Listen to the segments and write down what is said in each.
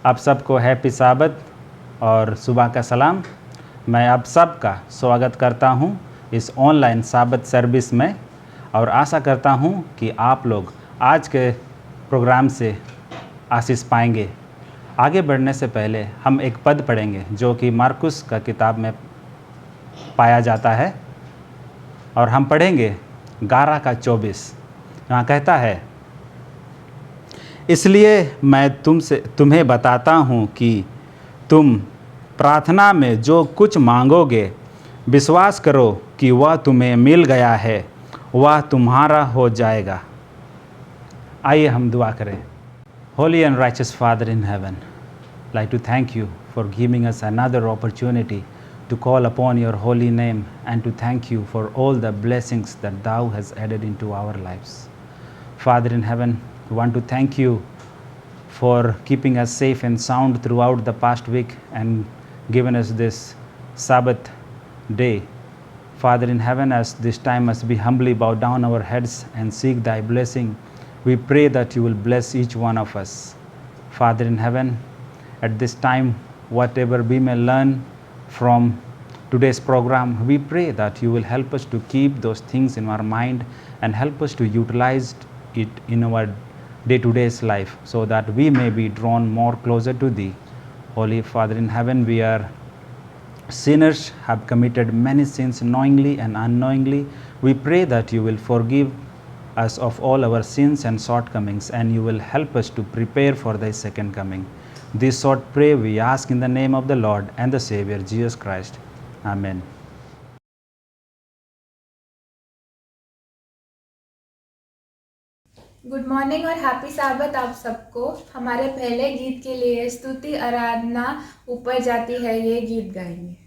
आप सबको हैप्पी साबत और सुबह का सलाम। मैं आप सबका स्वागत करता हूं इस ऑनलाइन साबत सर्विस में और आशा करता हूं कि आप लोग आज के प्रोग्राम से आशीष पाएंगे। आगे बढ़ने से पहले हम एक पद पढ़ेंगे जो कि मार्कुस का किताब में पाया जाता है और हम पढ़ेंगे 11 का 24। यहाँ कहता है, इसलिए मैं तुम्हें बताता हूँ कि तुम प्रार्थना में जो कुछ मांगोगे विश्वास करो कि वह तुम्हें मिल गया है, वह तुम्हारा हो जाएगा। आइए हम दुआ करें। Holy and righteous Father in heaven, I'd like to thank you for giving us another opportunity to call upon your holy name and to thank you for all the blessings that thou has added into our lives. Father in heaven, we want to thank you for keeping us safe and sound throughout the past week and given us this Sabbath day. Father in heaven, as this time as we humbly bow down our heads and seek thy blessing, we pray that you will bless each one of us. Father in heaven, at this time, whatever we may learn from today's program, we pray that you will help us to keep those things in our mind and help us to utilize it in our day-to-day life so that we may be drawn more closer to thee. Holy Father in heaven, we are sinners, have committed many sins knowingly and unknowingly. We pray that you will forgive us of all our sins and shortcomings and you will help us to prepare for thy second coming. This short prayer we ask in the name of the Lord and the Savior Jesus Christ. Amen. Good morning और happy साबत आप सबको। हमारे पहले गीत के लिए स्तुति आराधना ऊपर जाती है, ये गीत गाएंगे।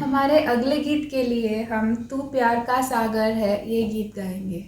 हमारे अगले गीत के लिए हम तू प्यार का सागर है ये गीत गाएंगे।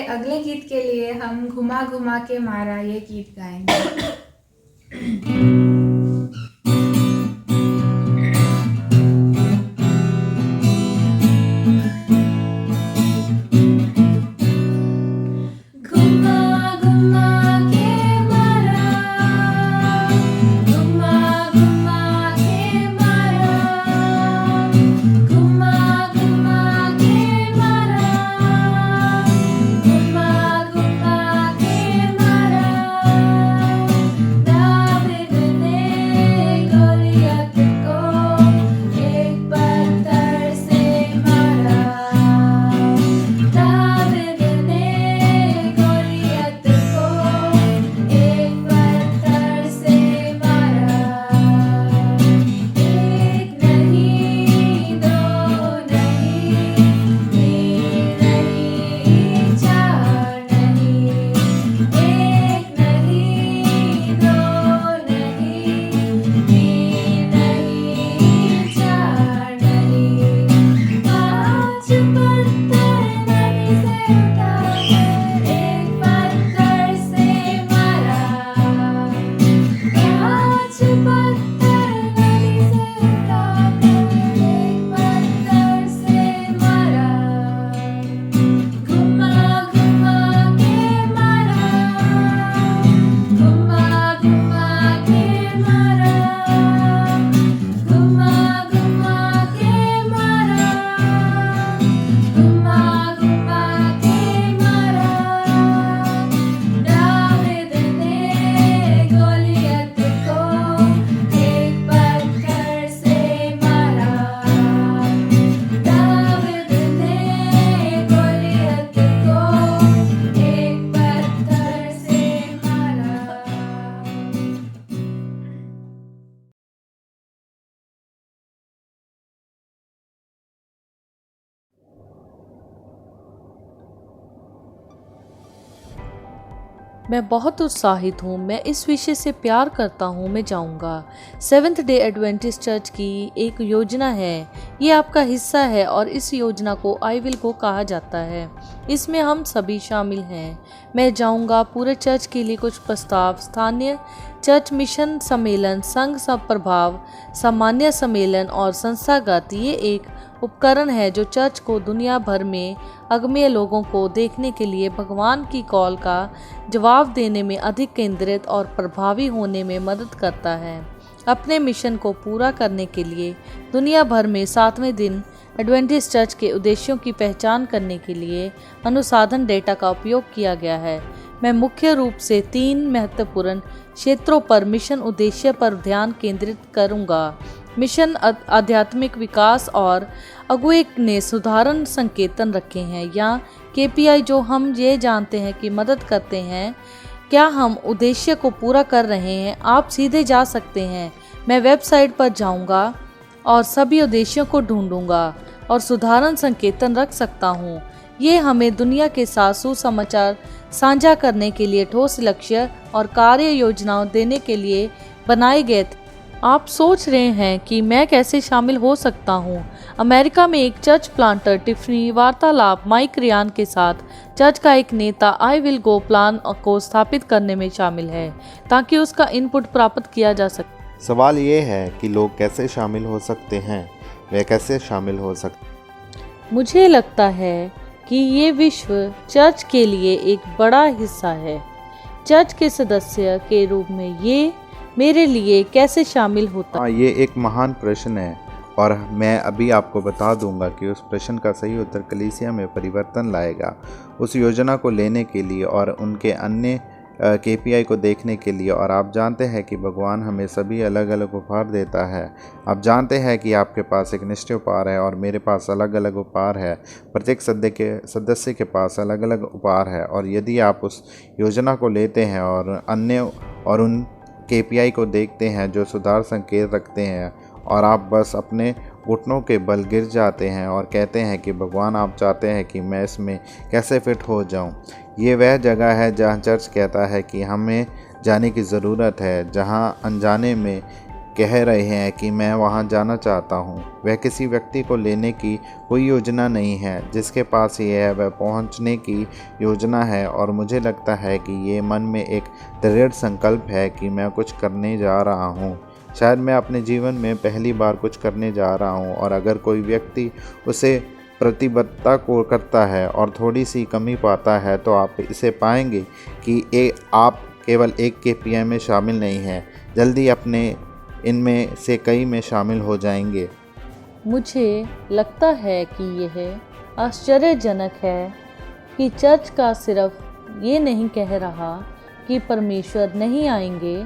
अगले गीत के लिए हम घुमा घुमा के मारा ये गीत गाएंगे। मैं बहुत उत्साहित हूँ। मैं इस विषय से प्यार करता हूँ। मैं जाऊँगा। सेवेंथ डे एडवेंटिस्ट चर्च की एक योजना है। ये आपका हिस्सा है और इस योजना को आई विल गो कहा जाता है। इसमें हम सभी शामिल हैं। मैं जाऊँगा पूरे चर्च के लिए कुछ प्रस्ताव, स्थानीय चर्च मिशन सम्मेलन, संघ सब प्रभाव, सामान्य सम्मेलन और संस्थागत। ये एक उपकरण है जो चर्च को दुनिया भर में अगम्य लोगों को देखने के लिए भगवान की कॉल का जवाब देने में अधिक केंद्रित और प्रभावी होने में मदद करता है। अपने मिशन को पूरा करने के लिए दुनिया भर में 7वें दिन एडवेंटिस्ट चर्च के उद्देश्यों की पहचान करने के लिए अनुसंधान डेटा का उपयोग किया गया है। मैं मुख्य रूप से 3 महत्वपूर्ण क्षेत्रों पर मिशन उद्देश्य पर ध्यान केंद्रित करूंगा। मिशन आध्यात्मिक विकास और अगुवे ने सुधारण संकेतन रखे हैं या KPI जो हम ये जानते हैं कि मदद करते हैं क्या हम उद्देश्य को पूरा कर रहे हैं। आप सीधे जा सकते हैं। मैं वेबसाइट पर जाऊंगा और सभी उद्देश्यों को ढूंढूंगा और सुधारण संकेतन रख सकता हूं। ये हमें दुनिया के साथ सुसमाचार साझा करने के लिए ठोस लक्ष्य और कार्य योजनाओं देने के लिए बनाए गए थे। आप सोच रहे हैं कि मैं कैसे शामिल हो सकता हूं। अमेरिका में एक चर्च प्लांटर टिफनी वार्तालाप माइक रियान के साथ चर्च का एक नेता आई विल गो प्लान को स्थापित करने में शामिल है ताकि उसका इनपुट प्राप्त किया जा सके। सवाल ये है कि लोग कैसे शामिल हो सकते हैं। वे कैसे शामिल हो सकते। मुझे लगता है कि ये विश्व चर्च के लिए एक बड़ा हिस्सा है। चर्च के सदस्य के रूप में ये मेरे लिए कैसे शामिल होता है? ये एक महान प्रश्न है और मैं अभी आपको बता दूंगा कि उस प्रश्न का सही उत्तर कलीसिया में परिवर्तन लाएगा। उस योजना को लेने के लिए और उनके अन्य KPI को देखने के लिए। और आप जानते हैं कि भगवान हमें सभी अलग अलग उपहार देता है। आप जानते हैं कि आपके पास एक निश्चय उपहार है और मेरे पास अलग अलग उपहार है। प्रत्येक सदस्य के पास अलग अलग उपहार है। और यदि आप उस योजना को लेते हैं और अन्य और उन KPI को देखते हैं जो सुधार संकेत रखते हैं और आप बस अपने घुटनों के बल गिर जाते हैं और कहते हैं कि भगवान आप चाहते हैं कि मैं इसमें कैसे फिट हो जाऊं। ये वह जगह है जहां चर्च कहता है कि हमें जाने की ज़रूरत है, जहां अनजाने में कह रहे हैं कि मैं वहां जाना चाहता हूं। वह किसी व्यक्ति को लेने की कोई योजना नहीं है। जिसके पास ये है वह पहुंचने की योजना है, और मुझे लगता है कि ये मन में एक दृढ़ संकल्प है कि मैं कुछ करने जा रहा हूं। शायद मैं अपने जीवन में पहली बार कुछ करने जा रहा हूं, और अगर कोई व्यक्ति उसे प्रतिबद्धता को करता है और थोड़ी सी कमी पाता है, तो आप इसे पाएंगे कि आप केवल एक KPI में शामिल नहीं हैं, जल्दी अपने इनमें से कई में शामिल हो जाएंगे। मुझे लगता है कि यह आश्चर्यजनक है कि चर्च का सिर्फ ये नहीं कह रहा कि परमेश्वर नहीं आएंगे,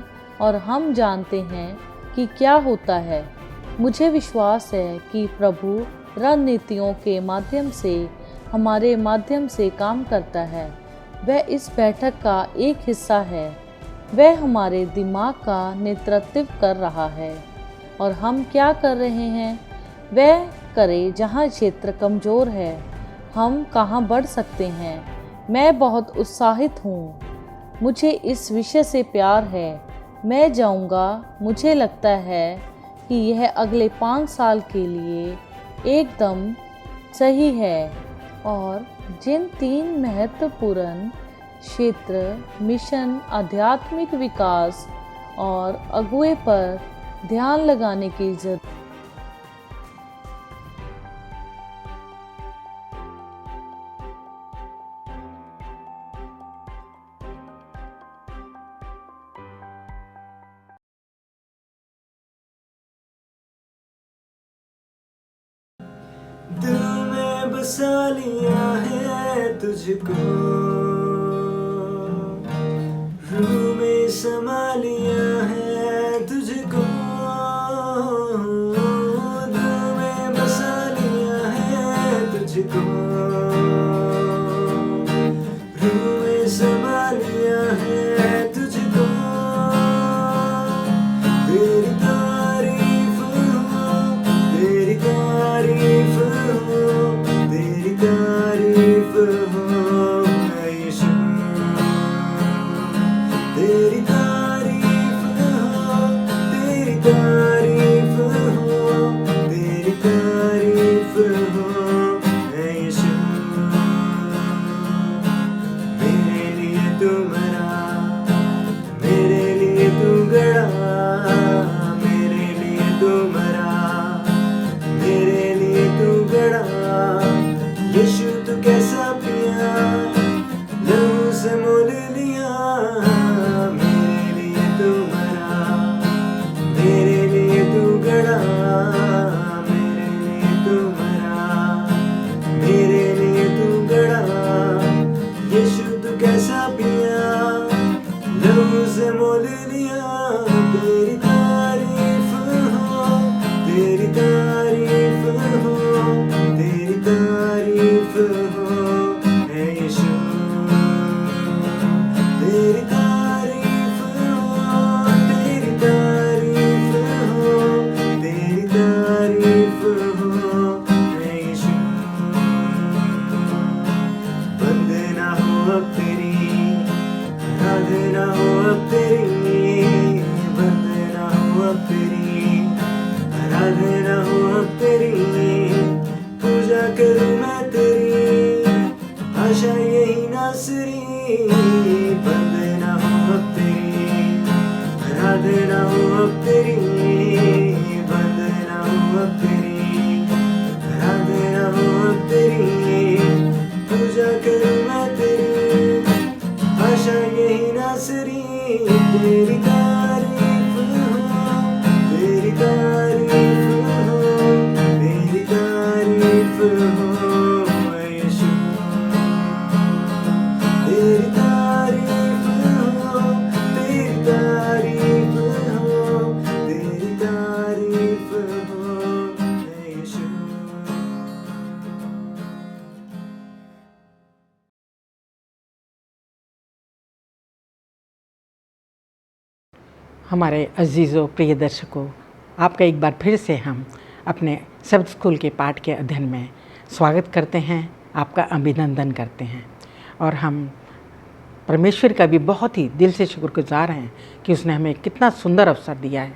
और हम जानते हैं कि क्या होता है। मुझे विश्वास है कि प्रभु रणनीतियों के माध्यम से हमारे माध्यम से काम करता है। वह इस बैठक का एक हिस्सा है। वह हमारे दिमाग का नेतृत्व कर रहा है, और हम क्या कर रहे हैं वह करें। जहाँ क्षेत्र कमज़ोर है, हम कहाँ बढ़ सकते हैं। मैं बहुत उत्साहित हूँ। मुझे इस विषय से प्यार है। मैं जाऊँगा। मुझे लगता है कि यह अगले 5 साल के लिए एकदम सही है। और जिन 3 महत्वपूर्ण क्षेत्र मिशन, आध्यात्मिक विकास और अगुवे पर ध्यान लगाने की जरूरत। दिल में बसा लिया है तुझको, रूह में समा लिया है तुझको। दिल में बसा लिया है तुझको, रूह में समा लिया है तुझको। तेरी तारीफ हो, तेरी तारीफ हो, तेरी तारीफ हो यीशु। तेरी तारीफ हो, तेरी तारीफ हो, तेरी तारीफ हो यीशु। मेरे लिए तू मरा, मेरे लिए तू गड़ा, मेरे लिए तू मरा, मेरे लिए तू गड़ा। यीशु तू कैसा पिया, लहू से मोल लिया। मेरे लिए तू मरा, मेरे लिए तू गड़ा, मेरे लिए तू मरा, मेरे लिए तू गड़ा। यीशु तू कैसा पिया, लहू से मोल लिया। तेरी तारीफ हो, तेरी तारीफ हो, तेरी तारीफ हो यीशु। तेरी तारीफ हो, तेरी तारीफ हो, तेरी तारीफ हो यीशु। वंदना हो अब तेरी, आराधना हो अब तेरी, वंदना हो अब तेरी, आराधना हो अब तेरी। पूजा करूं मैं तेरी, आशा यही नासरी। वंदना हो अब तेरी, आराधना हो अब तेरी, वंदना हो अब तेरी, आराधना हो अब तेरी। पूजा करूं मैं तेरी, आशा यही नासरी। तेरी तारीफ हो, तेरी तारीफ हो, तेरी तारीफ हो यीशु। तेरी तारीफ हो, तेरी तारीफ हो, तेरी तारीफ हो यीशु। हमारे अजीज़ों प्रिय दर्शकों, आपका एक बार फिर से हम अपने शब्द स्कूल के पाठ के अध्ययन में स्वागत करते हैं, आपका अभिनंदन करते हैं। और हम परमेश्वर का भी बहुत ही दिल से शुक्रगुजार हैं कि उसने हमें कितना सुंदर अवसर दिया है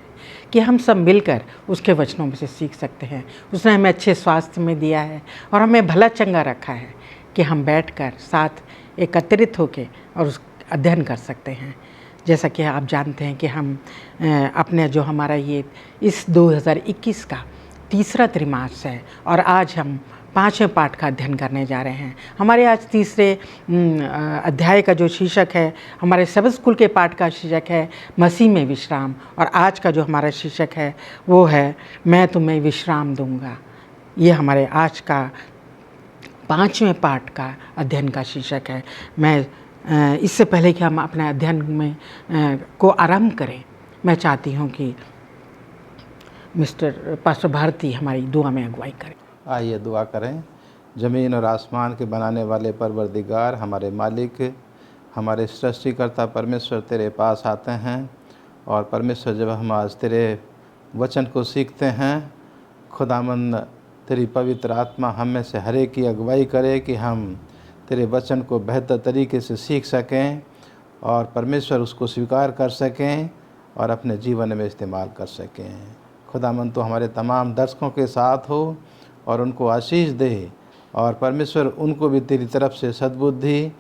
कि हम सब मिलकर उसके वचनों में से सीख सकते हैं। उसने हमें अच्छे स्वास्थ्य में दिया है और हमें भला चंगा रखा है कि हम बैठकर साथ एकत्रित होकर और उस अध्ययन कर सकते हैं। जैसा कि आप जानते हैं कि हम अपने जो हमारा ये इस 2021 का तीसरा त्रैमास है और आज हम 5वें पाठ का अध्ययन करने जा रहे हैं। हमारे आज तीसरे अध्याय का जो शीर्षक है, हमारे सबद स्कूल के पाठ का शीर्षक है मसीह में विश्राम, और आज का जो हमारा शीर्षक है वो है मैं तुम्हें विश्राम दूंगा। ये हमारे आज का 5वें पाठ का अध्ययन का शीर्षक है। मैं इससे पहले कि हम अपने अध्ययन में को आरंभ करें, मैं चाहती हूँ कि मिस्टर पास्टर भारती हमारी दुआ में अगुवाई करें। आइए दुआ करें। ज़मीन और आसमान के बनाने वाले परवरदिगार, हमारे मालिक, हमारे सृष्टिकर्ता परमेश्वर, तेरे पास आते हैं और परमेश्वर जब हम आज तेरे वचन को सीखते हैं, खुदामंद तेरी पवित्र आत्मा हम में से हर एक की अगुवाई करे कि हम तेरे वचन को बेहतर तरीके से सीख सकें और परमेश्वर उसको स्वीकार कर सकें और अपने जीवन में इस्तेमाल कर सकें। खुदामंद तो हमारे तमाम दर्शकों के साथ हो और उनको आशीष दे, और परमेश्वर उनको भी तेरी तरफ से सद्बुद्धि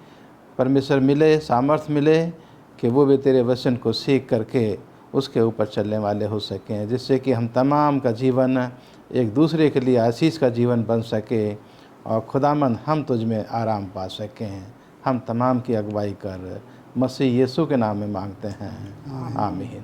परमेश्वर मिले, सामर्थ्य मिले कि वो भी तेरे वचन को सीख करके उसके ऊपर चलने वाले हो सकें, जिससे कि हम तमाम का जीवन एक दूसरे के लिए आशीष का जीवन बन सके और खुदामंद हम तुझ में आराम पा सकें। हम तमाम की अगुवाई कर मसीह यीशु के नाम में मांगते हैं, आमीन।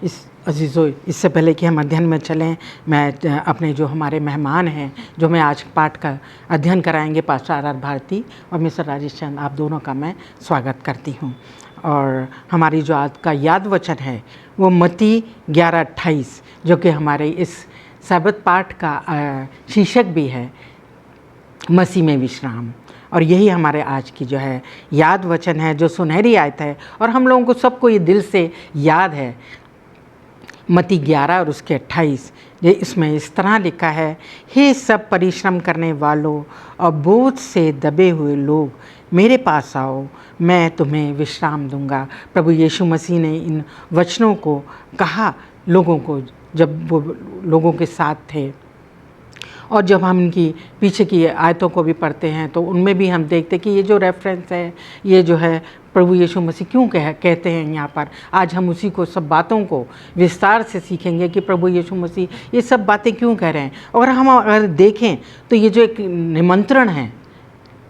इस अजीज़ों, इससे पहले कि हम अध्ययन में चलें, मैं अपने जो हमारे मेहमान हैं जो मैं आज पाठ का अध्ययन कराएंगे, पास्टर आर भारती और मिस्टर राजेश चंद, आप दोनों का मैं स्वागत करती हूं। और हमारी जो आज का याद वचन है वो मत्ती 11:28, जो कि हमारे इस सबत पाठ का शीर्षक भी है मसीह में विश्राम, और यही हमारे आज की जो है याद वचन है, जो सुनहरी आयत है और हम लोगों को सबको ये दिल से याद है। मत्ती 11 और उसके 28, ये इसमें इस तरह लिखा है, हे सब परिश्रम करने वालों और बोझ से दबे हुए लोग, मेरे पास आओ, मैं तुम्हें विश्राम दूंगा। प्रभु यीशु मसीह ने इन वचनों को कहा लोगों को जब वो लोगों के साथ थे, और जब हम इनकी पीछे की आयतों को भी पढ़ते हैं तो उनमें भी हम देखते कि ये जो रेफरेंस है, ये जो है प्रभु यीशु मसीह क्यों कहते हैं यहाँ पर। आज हम उसी को, सब बातों को विस्तार से सीखेंगे कि प्रभु यीशु मसीह ये सब बातें क्यों कह रहे हैं। और हम अगर देखें तो ये जो एक निमंत्रण है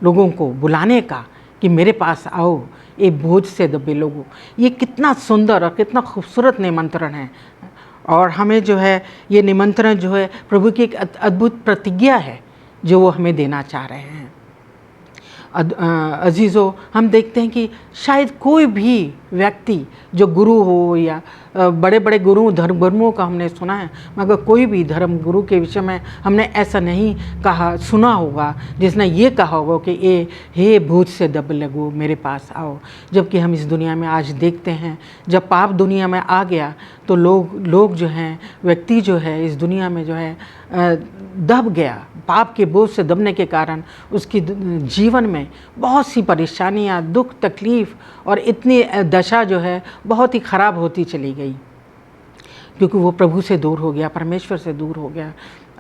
लोगों को बुलाने का कि मेरे पास आओ ये बोझ से दबे लोगों, ये कितना सुंदर और कितना खूबसूरत निमंत्रण है। और हमें जो है ये निमंत्रण जो है प्रभु की एक अद्भुत प्रतिज्ञा है जो वो हमें देना चाह रहे हैं। अजीज़ों, हम देखते हैं कि शायद कोई भी व्यक्ति जो गुरु हो या बड़े बड़े धर्मगुरुओं का हमने सुना है, मगर कोई भी धर्म गुरु के विषय में हमने ऐसा नहीं कहा सुना होगा जिसने ये कहा होगा कि हे बोझ से दब लगो, मेरे पास आओ। जबकि हम इस दुनिया में आज देखते हैं जब पाप दुनिया में आ गया तो लोग जो हैं, व्यक्ति जो है इस दुनिया में जो है दब गया। पाप के बोझ से दबने के कारण उसकी जीवन में बहुत सी परेशानियां, दुख, तकलीफ़ और इतनी दशा जो है बहुत ही ख़राब होती चली गई, क्योंकि वो प्रभु से दूर हो गया, परमेश्वर से दूर हो गया।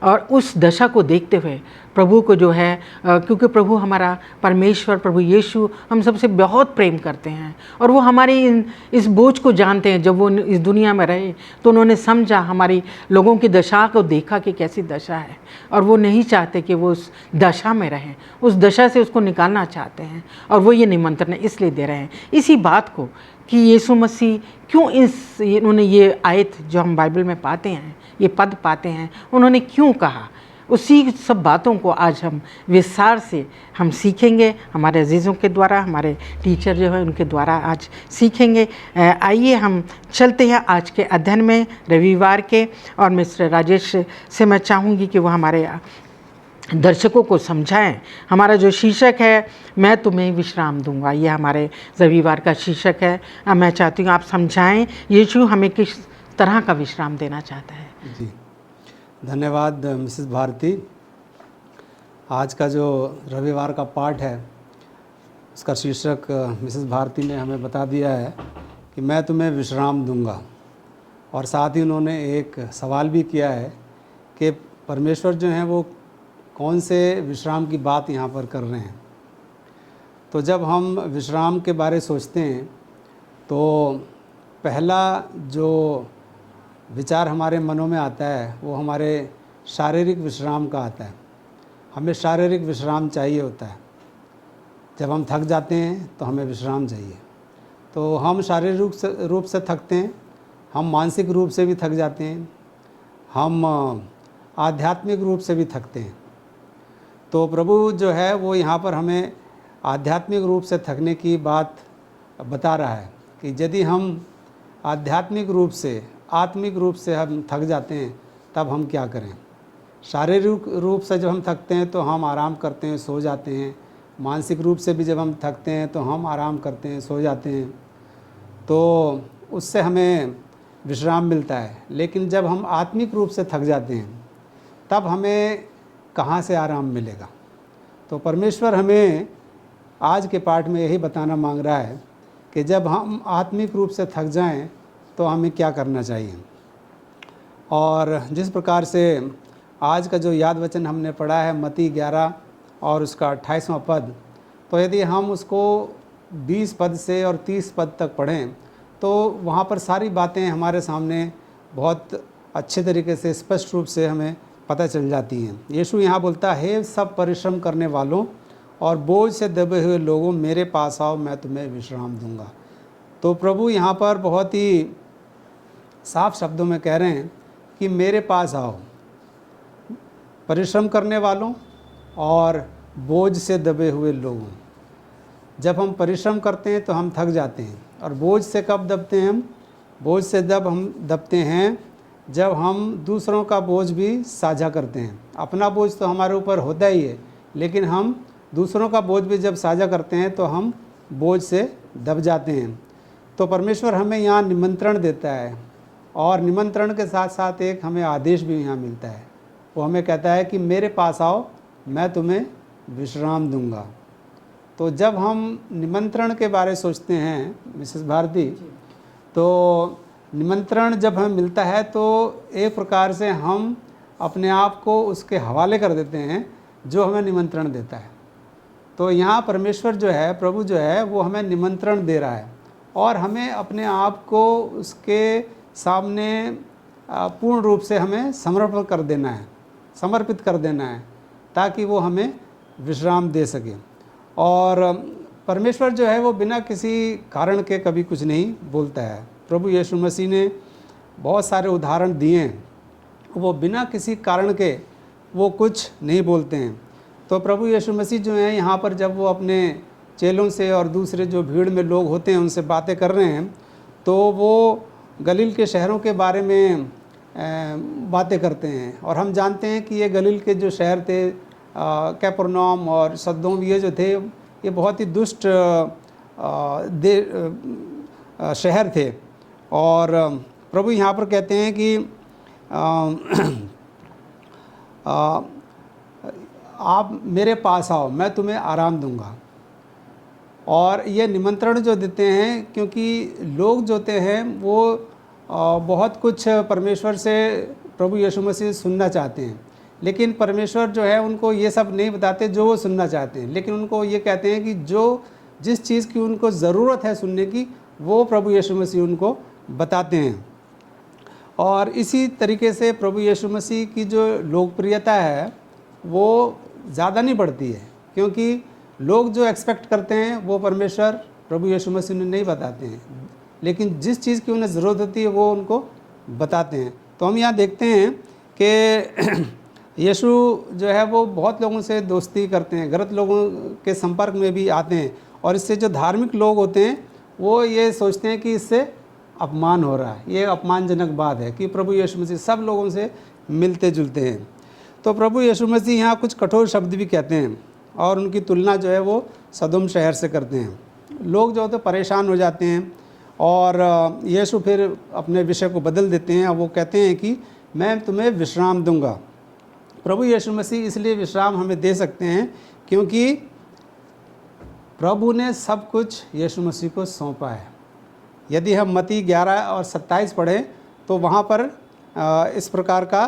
और उस दशा को देखते हुए प्रभु को जो है, क्योंकि प्रभु हमारा परमेश्वर, प्रभु यीशु हम सबसे बहुत प्रेम करते हैं और वो हमारी इस बोझ को जानते हैं। जब वो इस दुनिया में रहे तो उन्होंने समझा, हमारी लोगों की दशा को देखा कि कैसी दशा है, और वो नहीं चाहते कि वो उस दशा में रहें, उस दशा से उसको निकालना चाहते हैं। और वो ये निमंत्रण इसलिए दे रहे हैं इसी बात को कि यीशु मसीह क्यों उन्होंने ये आयत जो हम बाइबल में पाते हैं, ये पद पाते हैं, उन्होंने क्यों कहा, उसी सब बातों को आज हम विस्तार से हम सीखेंगे हमारे अजीज़ों के द्वारा, हमारे टीचर जो है उनके द्वारा आज सीखेंगे। आइए हम चलते हैं आज के अध्ययन में, रविवार के। और मिस्टर राजेश से मैं चाहूँगी कि वो हमारे दर्शकों को समझाएं। हमारा जो शीर्षक है मैं तुम्हें विश्राम दूंगा, ये हमारे रविवार का शीर्षक है। अब मैं चाहती हूँ आप समझाएं यीशु हमें किस तरह का विश्राम देना चाहता है। जी, धन्यवाद मिसेस भारती। आज का जो रविवार का पाठ है उसका शीर्षक मिसेस भारती ने हमें बता दिया है कि मैं तुम्हें विश्राम दूंगा। और साथ ही उन्होंने एक सवाल भी किया है कि परमेश्वर जो हैं वो कौन से विश्राम की बात यहाँ पर कर रहे हैं। तो जब हम विश्राम के बारे सोचते हैं तो पहला जो विचार हमारे मनों में आता है वो हमारे शारीरिक विश्राम का आता है। हमें शारीरिक विश्राम चाहिए होता है। जब हम थक जाते हैं तो हमें विश्राम चाहिए। तो हम शारीरिक रूप से थकते हैं, हम मानसिक रूप से भी थक जाते हैं, हम आध्यात्मिक रूप से भी थकते हैं। तो प्रभु जो है वो यहाँ पर हमें आध्यात्मिक रूप से थकने की बात बता रहा है कि यदि हम आध्यात्मिक रूप से, आत्मिक रूप से हम थक जाते हैं तब हम क्या करें। शारीरिक रूप से जब हम थकते हैं तो हम आराम करते हैं, सो जाते हैं। मानसिक रूप से भी जब हम थकते हैं तो हम आराम करते हैं, सो जाते हैं। तो उससे हमें विश्राम मिलता है। लेकिन जब हम आत्मिक रूप से थक जाते हैं तब हमें कहाँ से आराम मिलेगा। तो परमेश्वर हमें आज के पाठ में यही बताना मांग रहा है कि जब हम आत्मिक रूप से थक जाएं तो हमें क्या करना चाहिए। और जिस प्रकार से आज का जो याद वचन हमने पढ़ा है मत्ती 11 और उसका 28वां पद, तो यदि हम उसको 20 पद से और 30 पद तक पढ़ें तो वहाँ पर सारी बातें हमारे सामने बहुत अच्छे तरीके से स्पष्ट रूप से हमें पता चल जाती हैं। यीशु यहाँ बोलता है, हे सब परिश्रम करने वालों और बोझ से दबे हुए लोगों, मेरे पास आओ, मैं तुम्हें विश्राम दूंगा। तो प्रभु यहाँ पर बहुत ही साफ शब्दों में कह रहे हैं कि मेरे पास आओ, परिश्रम करने वालों और बोझ से दबे हुए लोगों। जब हम परिश्रम करते हैं तो हम थक जाते हैं। और बोझ से कब दबते हैं हम? बोझ से जब हम दबते हैं जब हम दूसरों का बोझ भी साझा करते हैं। अपना बोझ तो हमारे ऊपर होता ही है, लेकिन हम दूसरों का बोझ भी जब साझा करते हैं तो हम बोझ से दब जाते हैं। तो परमेश्वर हमें यहाँ निमंत्रण देता है और निमंत्रण के साथ साथ एक हमें आदेश भी यहाँ मिलता है। वो हमें कहता है कि मेरे पास आओ, मैं तुम्हें विश्राम दूंगा। तो जब हम निमंत्रण के बारे सोचते हैं मिसेस भारती, तो निमंत्रण जब हमें मिलता है तो एक प्रकार से हम अपने आप को उसके हवाले कर देते हैं जो हमें निमंत्रण देता है। तो यहाँ परमेश्वर जो है, प्रभु जो है, वो हमें निमंत्रण दे रहा है और हमें अपने आप को उसके सामने पूर्ण रूप से हमें समर्पित कर देना है ताकि वो हमें विश्राम दे सके। और परमेश्वर जो है वो बिना किसी कारण के कभी कुछ नहीं बोलता है। प्रभु यीशु मसीह ने बहुत सारे उदाहरण दिए हैं, वो बिना किसी कारण के वो कुछ नहीं बोलते हैं। तो प्रभु यीशु मसीह जो हैं यहाँ पर जब वो अपने चेलों से और दूसरे जो भीड़ में लोग होते हैं उनसे बातें कर रहे हैं तो वो गलील के शहरों के बारे में बातें करते हैं। और हम जानते हैं कि ये गलील के जो शहर थे, कैपरनौम और सदोम, ये जो थे ये बहुत ही दुष्ट शहर थे। और प्रभु यहाँ पर कहते हैं कि आप मेरे पास आओ, मैं तुम्हें आराम दूंगा। और ये निमंत्रण जो देते हैं, क्योंकि लोग जो होते हैं वो बहुत कुछ परमेश्वर से प्रभु यीशु मसीह सुनना चाहते हैं, लेकिन परमेश्वर जो है उनको ये सब नहीं बताते जो वो सुनना चाहते हैं। लेकिन उनको ये कहते हैं कि जिस चीज़ की उनको ज़रूरत है सुनने की, वो प्रभु यीशु मसीह उनको बताते हैं। और इसी तरीके से प्रभु यीशु मसीह की जो लोकप्रियता है वो ज़्यादा नहीं बढ़ती है, क्योंकि लोग जो एक्सपेक्ट करते हैं वो परमेश्वर प्रभु यीशु मसीह ने नहीं बताते हैं, लेकिन जिस चीज़ की उन्हें ज़रूरत होती है वो उनको बताते हैं। तो हम यहाँ देखते हैं कि यीशु जो है वो बहुत लोगों से दोस्ती करते हैं, गलत लोगों के संपर्क में भी आते हैं। और इससे जो धार्मिक लोग होते हैं वो ये सोचते हैं कि इससे अपमान हो रहा है, ये अपमानजनक बात है कि प्रभु यीशु मसीह सब लोगों से मिलते जुलते हैं। तो प्रभु यीशु मसीह यहाँ कुछ कठोर शब्द भी कहते हैं और उनकी तुलना जो है वो सदोम शहर से करते हैं। लोग जो होते परेशान हो जाते हैं और यीशु फिर अपने विषय को बदल देते हैं और वो कहते हैं कि मैं तुम्हें विश्राम दूंगा। प्रभु यीशु मसीह इसलिए विश्राम हमें दे सकते हैं क्योंकि प्रभु ने सब कुछ यीशु मसीह को सौंपा है। यदि हम मत्ती 11 और 27 पढ़ें तो वहाँ पर इस प्रकार का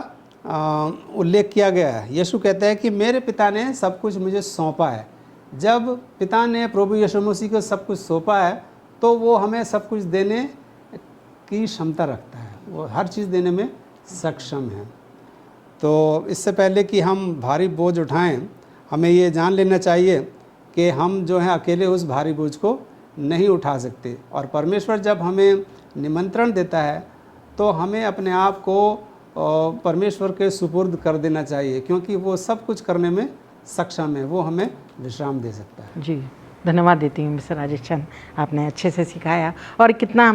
उल्लेख किया गया है। यीशु कहता है कि मेरे पिता ने सब कुछ मुझे सौंपा है। जब पिता ने प्रभु यीशु मसीह को सब कुछ सौंपा है तो वो हमें सब कुछ देने की क्षमता रखता है, वो हर चीज़ देने में सक्षम है। तो इससे पहले कि हम भारी बोझ उठाएं, हमें ये जान लेना चाहिए कि हम जो है अकेले उस भारी बोझ को नहीं उठा सकते। और परमेश्वर जब हमें निमंत्रण देता है तो हमें अपने आप को परमेश्वर के सुपुर्द कर देना चाहिए, क्योंकि वो सब कुछ करने में सक्षम है, वो हमें विश्राम दे सकता है। जी, धन्यवाद देती हूँ मिस्टर राजेश चंद, आपने अच्छे से सिखाया। और कितना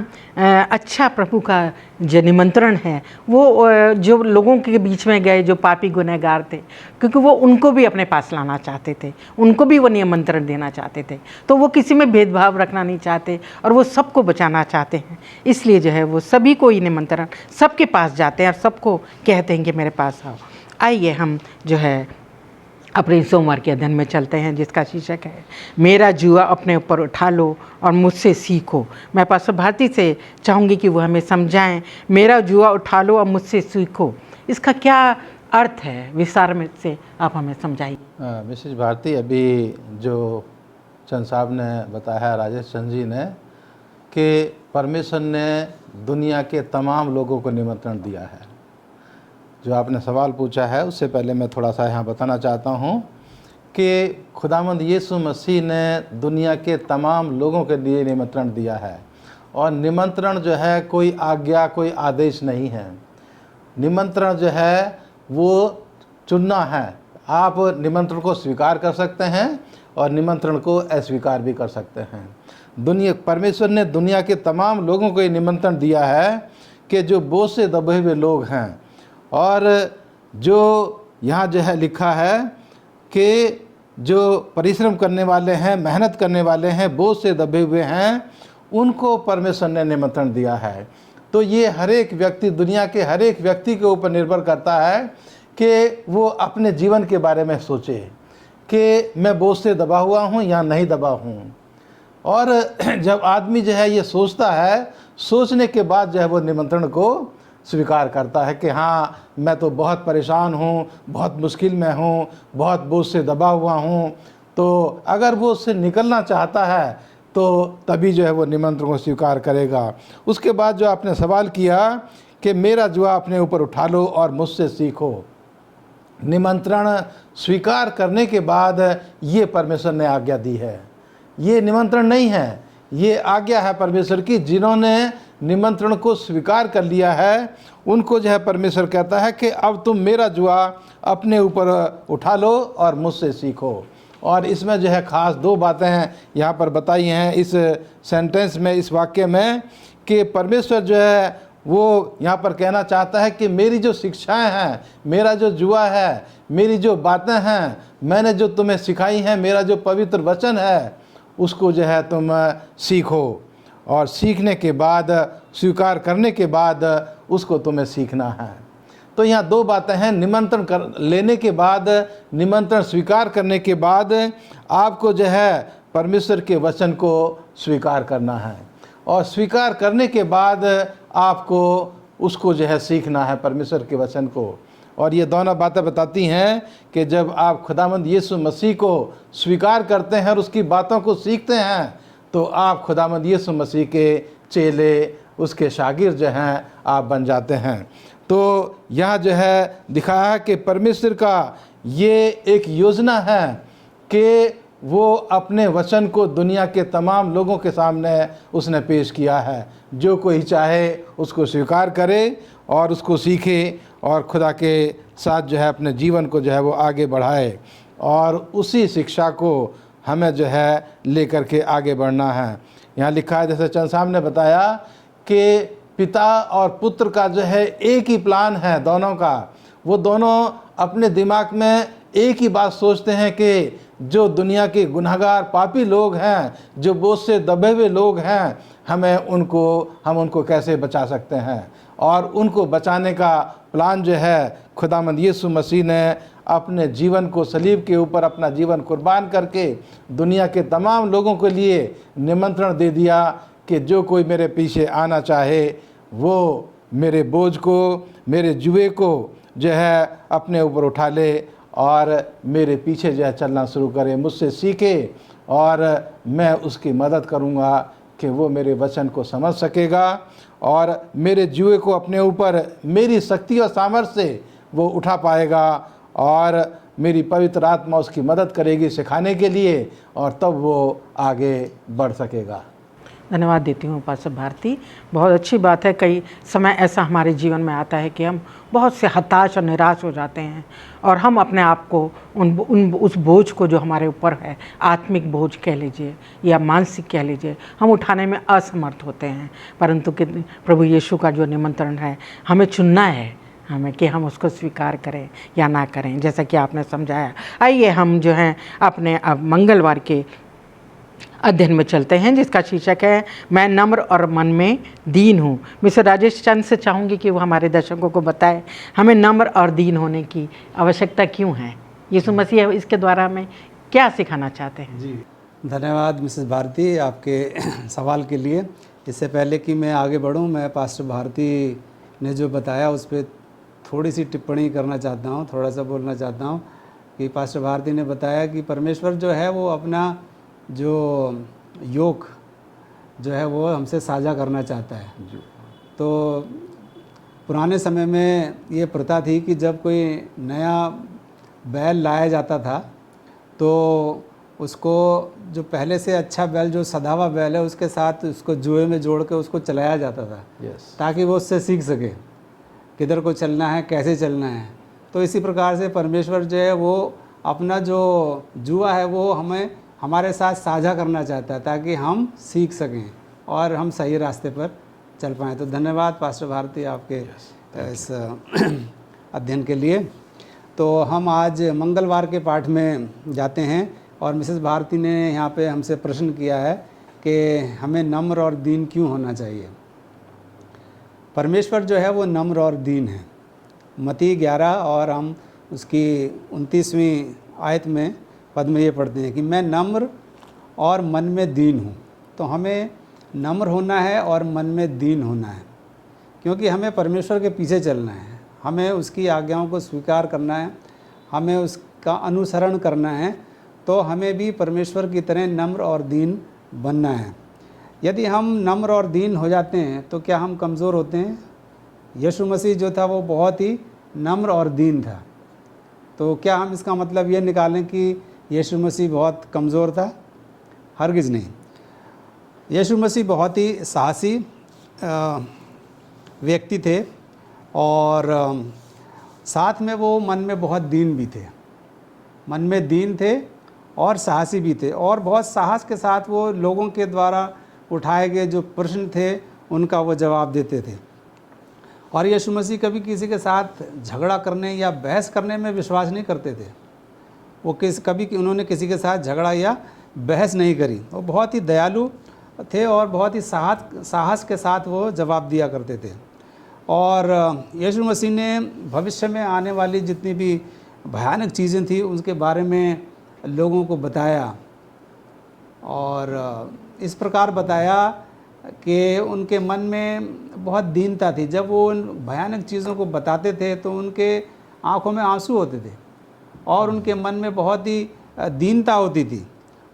अच्छा प्रभु का जो निमंत्रण है वो जो लोगों के बीच में गए जो पापी गुनहगार थे, क्योंकि वो उनको भी अपने पास लाना चाहते थे, उनको भी वो निमंत्रण देना चाहते थे। तो वो किसी में भेदभाव रखना नहीं चाहते और वो सबको बचाना चाहते हैं। इसलिए जो है वो सभी को ही निमंत्रण सबके पास जाते हैं और सबको कहते हैं कि मेरे पास आओ। आइए हम जो है अपने सोमवार के अध्ययन में चलते हैं, जिसका शीर्षक है मेरा जुआ अपने ऊपर उठा लो और मुझसे सीखो। मैं पास्टर भारती से चाहूँगी कि वो हमें समझाएं, मेरा जुआ उठा लो और मुझसे सीखो, इसका क्या अर्थ है, विस्तार में से आप हमें समझाइए। मिसेज भारती, अभी जो चंद साहब ने बताया, राजेश चंद जी ने, कि परमेश्वर ने दुनिया के तमाम लोगों को निमंत्रण दिया है। जो आपने सवाल पूछा है उससे पहले मैं थोड़ा सा यहाँ बताना चाहता हूँ कि खुदावंद यीशु मसीह ने दुनिया के तमाम लोगों के लिए निमंत्रण दिया है। और निमंत्रण जो है कोई आज्ञा, कोई आदेश नहीं है। निमंत्रण जो है वो चुनना है। आप निमंत्रण को स्वीकार कर सकते हैं और निमंत्रण को अस्वीकार भी कर सकते हैं। परमेश्वर ने दुनिया के तमाम लोगों को ये निमंत्रण दिया है कि जो बोझ से दबे हुए लोग हैं, और जो यहाँ जो है लिखा है कि जो परिश्रम करने वाले हैं, मेहनत करने वाले हैं, बोझ से दबे हुए हैं, उनको परमेश्वर ने निमंत्रण दिया है। तो ये हर एक व्यक्ति, दुनिया के हर एक व्यक्ति के ऊपर निर्भर करता है कि वो अपने जीवन के बारे में सोचे कि मैं बोझ से दबा हुआ हूँ या नहीं दबा हूँ। और जब आदमी जो है ये सोचता है, सोचने के बाद जो है वो निमंत्रण को स्वीकार करता है कि हाँ, मैं तो बहुत परेशान हूँ, बहुत मुश्किल में हूँ, बहुत बोझ से दबा हुआ हूँ। तो अगर वो उससे निकलना चाहता है तो तभी जो है वो निमंत्रण को स्वीकार करेगा। उसके बाद जो आपने सवाल किया कि मेरा जुआ अपने ऊपर उठा लो और मुझसे सीखो, निमंत्रण स्वीकार करने के बाद ये परमेश्वर ने आज्ञा दी है। ये निमंत्रण नहीं है, ये आज्ञा है परमेश्वर की। जिन्होंने निमंत्रण को स्वीकार कर लिया है उनको जो है परमेश्वर कहता है कि अब तुम मेरा जुआ अपने ऊपर उठा लो और मुझसे सीखो। और इसमें जो है ख़ास दो बातें यहाँ पर बताई हैं इस सेंटेंस में, इस वाक्य में, कि परमेश्वर जो है वो यहाँ पर कहना चाहता है कि मेरी जो शिक्षाएं हैं, मेरा जो जुआ है, मेरी जो बातें हैं, मैंने जो तुम्हें सिखाई हैं, मेरा जो पवित्र वचन है, उसको जो है तुम सीखो। और सीखने के बाद, स्वीकार करने के बाद उसको तुम्हें सीखना है। तो यहाँ दो बातें हैं। निमंत्रण लेने के बाद, निमंत्रण स्वीकार करने के बाद आपको जो है परमेश्वर के वचन को स्वीकार करना है, और स्वीकार करने के बाद आपको उसको जो है सीखना है, परमेश्वर के वचन को। और ये दोनों बातें बताती हैं कि जब आप खुदावंद यीशु मसीह को स्वीकार करते हैं और उसकी बातों को सीखते हैं तो आप खुदावंद यीशु मसीह के चेले, उसके शागिर्द जो हैं आप बन जाते हैं। तो यहाँ जो है दिखाया है कि परमेश्वर का ये एक योजना है कि वो अपने वचन को दुनिया के तमाम लोगों के सामने उसने पेश किया है। जो कोई चाहे उसको स्वीकार करे और उसको सीखे और खुदा के साथ जो है अपने जीवन को जो है वो आगे बढ़ाए, और उसी शिक्षा को हमें जो है लेकर के आगे बढ़ना है। यहाँ लिखा है, जैसे चंद साहब ने बताया, कि पिता और पुत्र का जो है एक ही प्लान है दोनों का। वो दोनों अपने दिमाग में एक ही बात सोचते हैं कि जो दुनिया के गुनहगार पापी लोग हैं, जो बोझ से दबे हुए लोग हैं, हम उनको कैसे बचा सकते हैं। और उनको बचाने का प्लान जो है खुदावंद यीशु मसीह ने अपने जीवन को सलीब के ऊपर अपना जीवन कुर्बान करके दुनिया के तमाम लोगों के लिए निमंत्रण दे दिया कि जो कोई मेरे पीछे आना चाहे वो मेरे बोझ को, मेरे जुए को जो है अपने ऊपर उठा ले और मेरे पीछे जो है चलना शुरू करे, मुझसे सीखे और मैं उसकी मदद करूँगा कि वो मेरे वचन को समझ सकेगा और मेरे जुए को अपने ऊपर मेरी शक्ति और सामर्थ्य से वो उठा पाएगा और मेरी पवित्र आत्मा उसकी मदद करेगी सिखाने के लिए और तब वो आगे बढ़ सकेगा। धन्यवाद देती हूँ पास्टर भारती। बहुत अच्छी बात है। कई समय ऐसा हमारे जीवन में आता है कि हम बहुत से हताश और निराश हो जाते हैं और हम अपने आप को उस बोझ को जो हमारे ऊपर है, आत्मिक बोझ कह लीजिए या मानसिक कह लीजिए, हम उठाने में असमर्थ होते हैं। परंतु कि प्रभु यीशु का जो निमंत्रण है, हमें चुनना है हमें कि हम उसको स्वीकार करें या ना करें, जैसा कि आपने समझाया। आइए हम जो हैं अपने अब मंगलवार के अध्ययन में चलते हैं, जिसका शीर्षक है मैं नम्र और मन में दीन हूँ। मिस्टर राजेश चंद से चाहूँगी कि वो हमारे दर्शकों को बताए हमें नम्र और दीन होने की आवश्यकता क्यों है। यीशु मसीह इसके द्वारा हमें क्या सिखाना चाहते हैं। जी, धन्यवाद मिसेस भारती आपके सवाल के लिए। इससे पहले कि मैं आगे बढ़ूं, मैं पास्टर भारती ने जो बताया उस पर थोड़ी सी टिप्पणी करना चाहता हूं, थोड़ा सा बोलना चाहता हूं कि पास्टर भारती ने बताया कि परमेश्वर जो है वो अपना जो योग जो है वो हमसे साझा करना चाहता है। तो पुराने समय में ये प्रथा थी कि जब कोई नया बैल लाया जाता था तो उसको जो पहले से अच्छा बैल, जो सधा हुआ बैल है, उसके साथ उसको जुए में जोड़ के उसको चलाया जाता था ताकि वो उससे सीख सके किधर को चलना है, कैसे चलना है। तो इसी प्रकार से परमेश्वर जो है वो अपना जो जुआ है वो हमें हमारे साथ साझा करना चाहता है ताकि हम सीख सकें और हम सही रास्ते पर चल पाएँ। तो धन्यवाद पास्टर भारती आपके इस अध्ययन के लिए। तो हम आज मंगलवार के पाठ में जाते हैं और मिसेस भारती ने यहाँ पे हमसे प्रश्न किया है कि हमें नम्र और दीन क्यों होना चाहिए। परमेश्वर जो है वो नम्र और दीन है। मत्ती 11 और हम उसकी 29वीं आयत में पद में ये पढ़ते हैं कि मैं नम्र और मन में दीन हूँ। तो हमें नम्र होना है और मन में दीन होना है, क्योंकि हमें परमेश्वर के पीछे चलना है, हमें उसकी आज्ञाओं को स्वीकार करना है, हमें उसका अनुसरण करना है। तो हमें भी परमेश्वर की तरह नम्र और दीन बनना है। यदि हम नम्र और दीन हो जाते हैं तो क्या हम कमज़ोर होते हैं? यीशु मसीह जो था वो बहुत ही नम्र और दीन था। तो क्या हम इसका मतलब ये निकालें कि यीशु मसीह बहुत कमज़ोर था? हरगिज़ नहीं। यीशु मसीह बहुत ही साहसी व्यक्ति थे और साथ में वो मन में बहुत दीन भी थे। मन में दीन थे और साहसी भी थे और बहुत साहस के साथ वो लोगों के द्वारा उठाए गए जो प्रश्न थे उनका वो जवाब देते थे। और यीशु मसीह कभी किसी के साथ झगड़ा करने या बहस करने में विश्वास नहीं करते थे। वो कभी उन्होंने किसी के साथ झगड़ा या बहस नहीं करी। वो बहुत ही दयालु थे और बहुत ही साहस के साथ वो जवाब दिया करते थे। और यीशु मसीह ने भविष्य में आने वाली जितनी भी भयानक चीज़ें थी उसके बारे में लोगों को बताया और इस प्रकार बताया कि उनके मन में बहुत दीनता थी। जब वो उन भयानक चीज़ों को बताते थे तो उनके आंखों में आंसू होते थे और उनके मन में बहुत ही दीनता होती थी।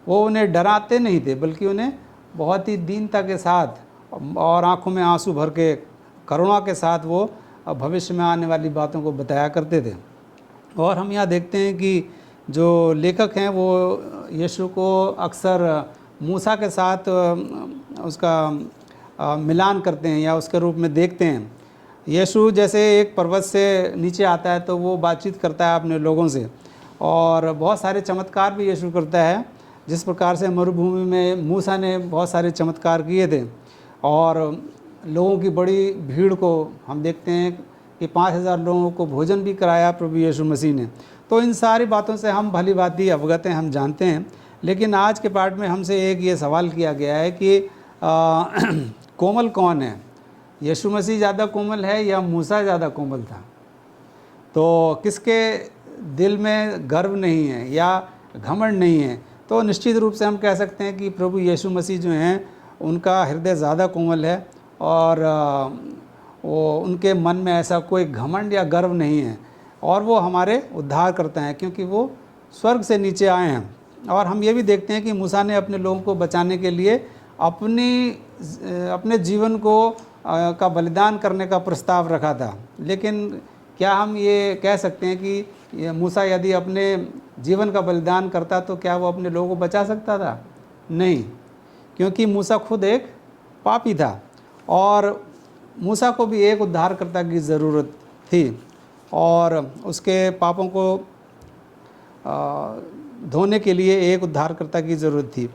वो उन्हें डराते नहीं थे बल्कि उन्हें बहुत ही दीनता के साथ और आंखों में आंसू भर के करुणा के साथ वो भविष्य में आने वाली बातों को बताया करते थे। और हम यहाँ देखते हैं कि जो लेखक हैं वो यीशु को अक्सर मूसा के साथ उसका मिलान करते हैं या उसके रूप में देखते हैं। यीशु जैसे एक पर्वत से नीचे आता है तो वो बातचीत करता है अपने लोगों से और बहुत सारे चमत्कार भी यीशु करता है। जिस प्रकार से मरुभूमि में मूसा ने बहुत सारे चमत्कार किए थे और लोगों की बड़ी भीड़ को हम देखते हैं कि 5000 लोगों को भोजन भी कराया प्रभु यीशु मसीह ने। तो इन सारी बातों से हम भली भांति अवगत हैं, हम जानते हैं। लेकिन आज के पाठ में हमसे एक ये सवाल किया गया है कि कोमल कौन है? यीशु मसीह ज़्यादा कोमल है या मूसा ज़्यादा कोमल था? तो किसके दिल में गर्व नहीं है या घमंड नहीं है? तो निश्चित रूप से हम कह सकते हैं कि प्रभु यीशु मसीह जो हैं उनका हृदय ज़्यादा कोमल है और वो उनके मन में ऐसा कोई घमंड या गर्व नहीं है, और वो हमारे उद्धार करते हैं क्योंकि वो स्वर्ग से नीचे आए हैं। और हम ये भी देखते हैं कि मूसा ने अपने लोगों को बचाने के लिए अपने जीवन को का बलिदान करने का प्रस्ताव रखा था। लेकिन क्या हम ये कह सकते हैं कि मूसा यदि अपने जीवन का बलिदान करता तो क्या वो अपने लोगों को बचा सकता था? नहीं, क्योंकि मूसा खुद एक पापी था और मूसा को भी एक उद्धारकर्ता की ज़रूरत थी और उसके पापों को धोने के लिए एक उद्धारकर्ता की ज़रूरत थी।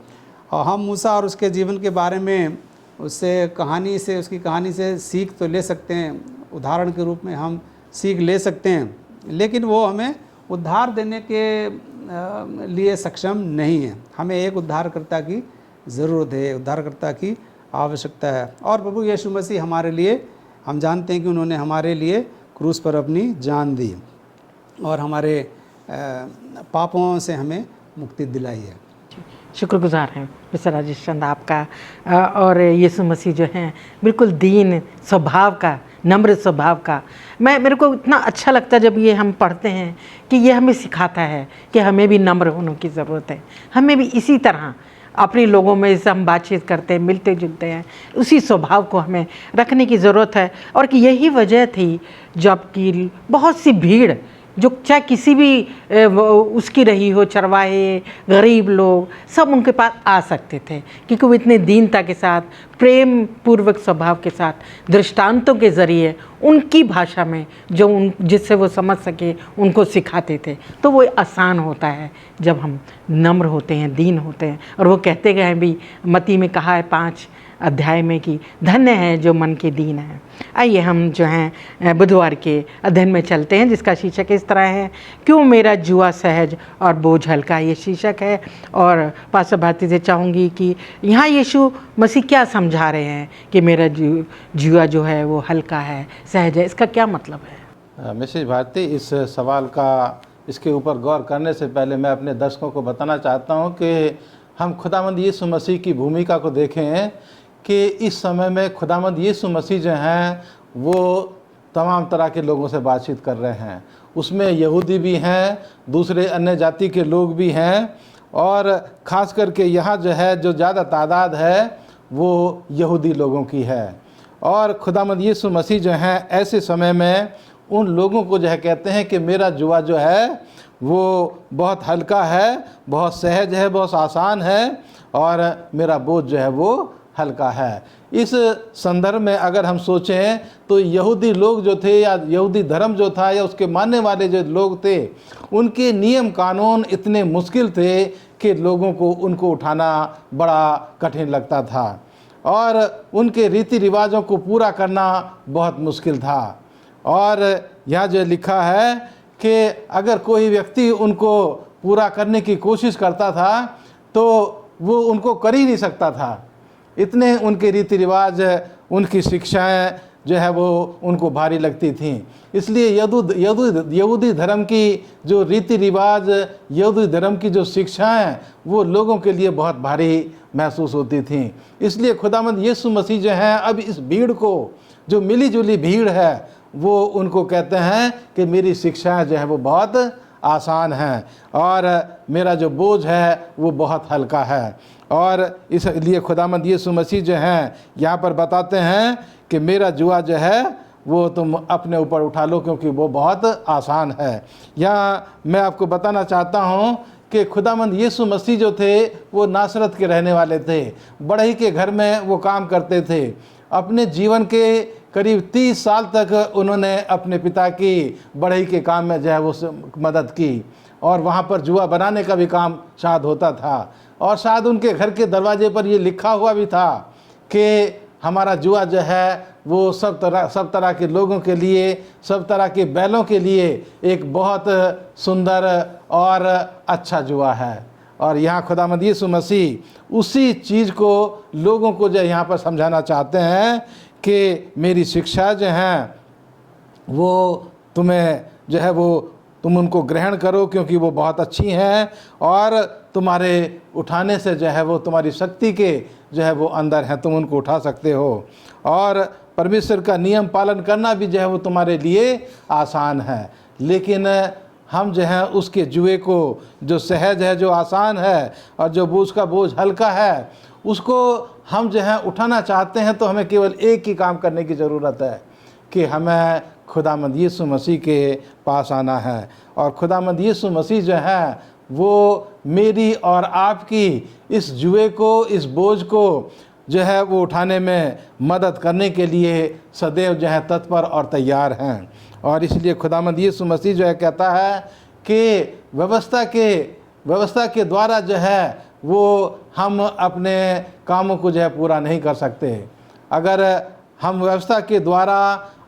और हम मूसा और उसके जीवन के बारे में उसकी कहानी से सीख तो ले सकते हैं, उदाहरण के रूप में हम सीख ले सकते हैं, लेकिन वो हमें उद्धार देने के लिए सक्षम नहीं है। हमें एक उद्धारकर्ता की ज़रूरत है, उद्धारकर्ता की आवश्यकता है। और प्रभु यीशु मसीह हमारे लिए, हम जानते हैं कि उन्होंने हमारे लिए क्रूस पर अपनी जान दी और हमारे पापों से हमें मुक्ति दिलाई है। शुक्रगुजार हैं मिस्टर राजेश चंद आपका। और यीशु मसीह जो हैं बिल्कुल दीन स्वभाव का, नम्र स्वभाव का। मेरे को इतना अच्छा लगता है जब ये हम पढ़ते हैं कि ये हमें सिखाता है कि हमें भी नम्र होने की ज़रूरत है। हमें भी इसी तरह अपने लोगों में जैसे हम बातचीत करते हैं, मिलते जुलते हैं, उसी स्वभाव को हमें रखने की ज़रूरत है। और कि यही वजह थी जबकि बहुत सी भीड़ जो चाहे किसी भी उसकी रही हो, चरवाहे, गरीब लोग, सब उनके पास आ सकते थे क्योंकि वो इतने दीनता के साथ, प्रेम पूर्वक स्वभाव के साथ, दृष्टांतों के ज़रिए उनकी भाषा में जो जिससे वो समझ सके उनको सिखाते थे। तो वो आसान होता है जब हम नम्र होते हैं, दीन होते हैं। और वो कहते गए हैं भी, मत्ती में कहा है 5 अध्याय में कि धन्य है जो मन के दीन है। आइए हम जो हैं बुधवार के अध्ययन में चलते हैं जिसका शीर्षक इस तरह है, क्यों मेरा जुआ सहज और बोझ हल्का। ये शीर्षक है। और पास्टर भारती से चाहूँगी कि यहाँ यीशु मसीह क्या समझा रहे हैं कि मेरा जुआ जो है वो हल्का है, सहज है, इसका क्या मतलब है? मिसेस भारती, इस सवाल का, इसके ऊपर गौर करने से पहले मैं अपने दर्शकों को बताना चाहता हूँ कि हम खुदावंद यीशु मसीह की भूमिका को देखें कि इस समय में खुदावंद यीशु मसीह जो हैं वो तमाम तरह के लोगों से बातचीत कर रहे हैं। उसमें यहूदी भी हैं, दूसरे अन्य जाति के लोग भी हैं, और ख़ास करके यहाँ जो है जो ज़्यादा तादाद है वो यहूदी लोगों की है। और खुदावंद यीशु मसीह जो हैं ऐसे समय में उन लोगों को जो है कहते हैं कि मेरा जुआ जो है वो बहुत हल्का है, बहुत सहज है, बहुत आसान है, और मेरा बोझ जो है वो हल्का है। इस संदर्भ में अगर हम सोचें तो यहूदी लोग जो थे या यहूदी धर्म जो था या उसके मानने वाले जो लोग थे, उनके नियम कानून इतने मुश्किल थे कि लोगों को उनको उठाना बड़ा कठिन लगता था और उनके रीति रिवाजों को पूरा करना बहुत मुश्किल था। और यहाँ जो लिखा है कि अगर कोई व्यक्ति उनको पूरा करने की कोशिश करता था तो वो उनको कर ही नहीं सकता था। इतने उनके रीति रिवाज, उनकी शिक्षाएं जो है वो उनको भारी लगती थीं। इसलिए यहूदी धर्म की जो रीति रिवाज, यहूदी धर्म की जो शिक्षाएं वो लोगों के लिए बहुत भारी महसूस होती थीं। इसलिए खुदावंद यीशु मसीह जो हैं अब इस भीड़ को, जो मिली जुली भीड़ है, वो उनको कहते हैं कि मेरी शिक्षाएं जो है वो बहुत आसान हैं और मेरा जो बोझ है वो बहुत हल्का है। और इसलिए खुदावंद यीशु मसीह जो हैं यहाँ पर बताते हैं कि मेरा जुआ जो है वो तुम अपने ऊपर उठा लो क्योंकि वो बहुत आसान है। यहाँ मैं आपको बताना चाहता हूँ कि खुदावंद यीशु मसीह जो थे वो नासरत के रहने वाले थे। बढ़ई के घर में वो काम करते थे। अपने जीवन के करीब 30 साल तक उन्होंने अपने पिता की बढ़ई के काम में जो है वो मदद की और वहाँ पर जुआ बनाने का भी काम शायद होता था। और शायद उनके घर के दरवाजे पर ये लिखा हुआ भी था कि हमारा जुआ जो है वो सब तरह के लोगों के लिए, सब तरह के बैलों के लिए एक बहुत सुंदर और अच्छा जुआ है। और यहाँ खुदावंद यीशु मसीह उसी चीज़ को लोगों को जो यहाँ पर समझाना चाहते हैं कि मेरी शिक्षा जो हैं वो तुम्हें जो है वो तुम उनको ग्रहण करो क्योंकि वो बहुत अच्छी हैं और तुम्हारे उठाने से जो है वो तुम्हारी शक्ति के जो है वो अंदर हैं, तुम उनको उठा सकते हो। और परमेश्वर का नियम पालन करना भी जो है वो तुम्हारे लिए आसान है। लेकिन हम जो है उसके जुए को, जो सहज है, जो आसान है और जो उसका बोझ हल्का है, उसको हम जो है उठाना चाहते हैं, तो हमें केवल एक ही काम करने की ज़रूरत है कि हमें खुदावंद यीशु मसीह के पास आना है। और खुदावंद यीशु मसीह जो है वो मेरी और आपकी इस जुए को, इस बोझ को जो है वो उठाने में मदद करने के लिए सदैव जो है तत्पर और तैयार हैं। और इसलिए खुदावंद यीशु मसीह जो है कहता है कि व्यवस्था के द्वारा जो है वो हम अपने कामों को जो है पूरा नहीं कर सकते। अगर हम व्यवस्था के द्वारा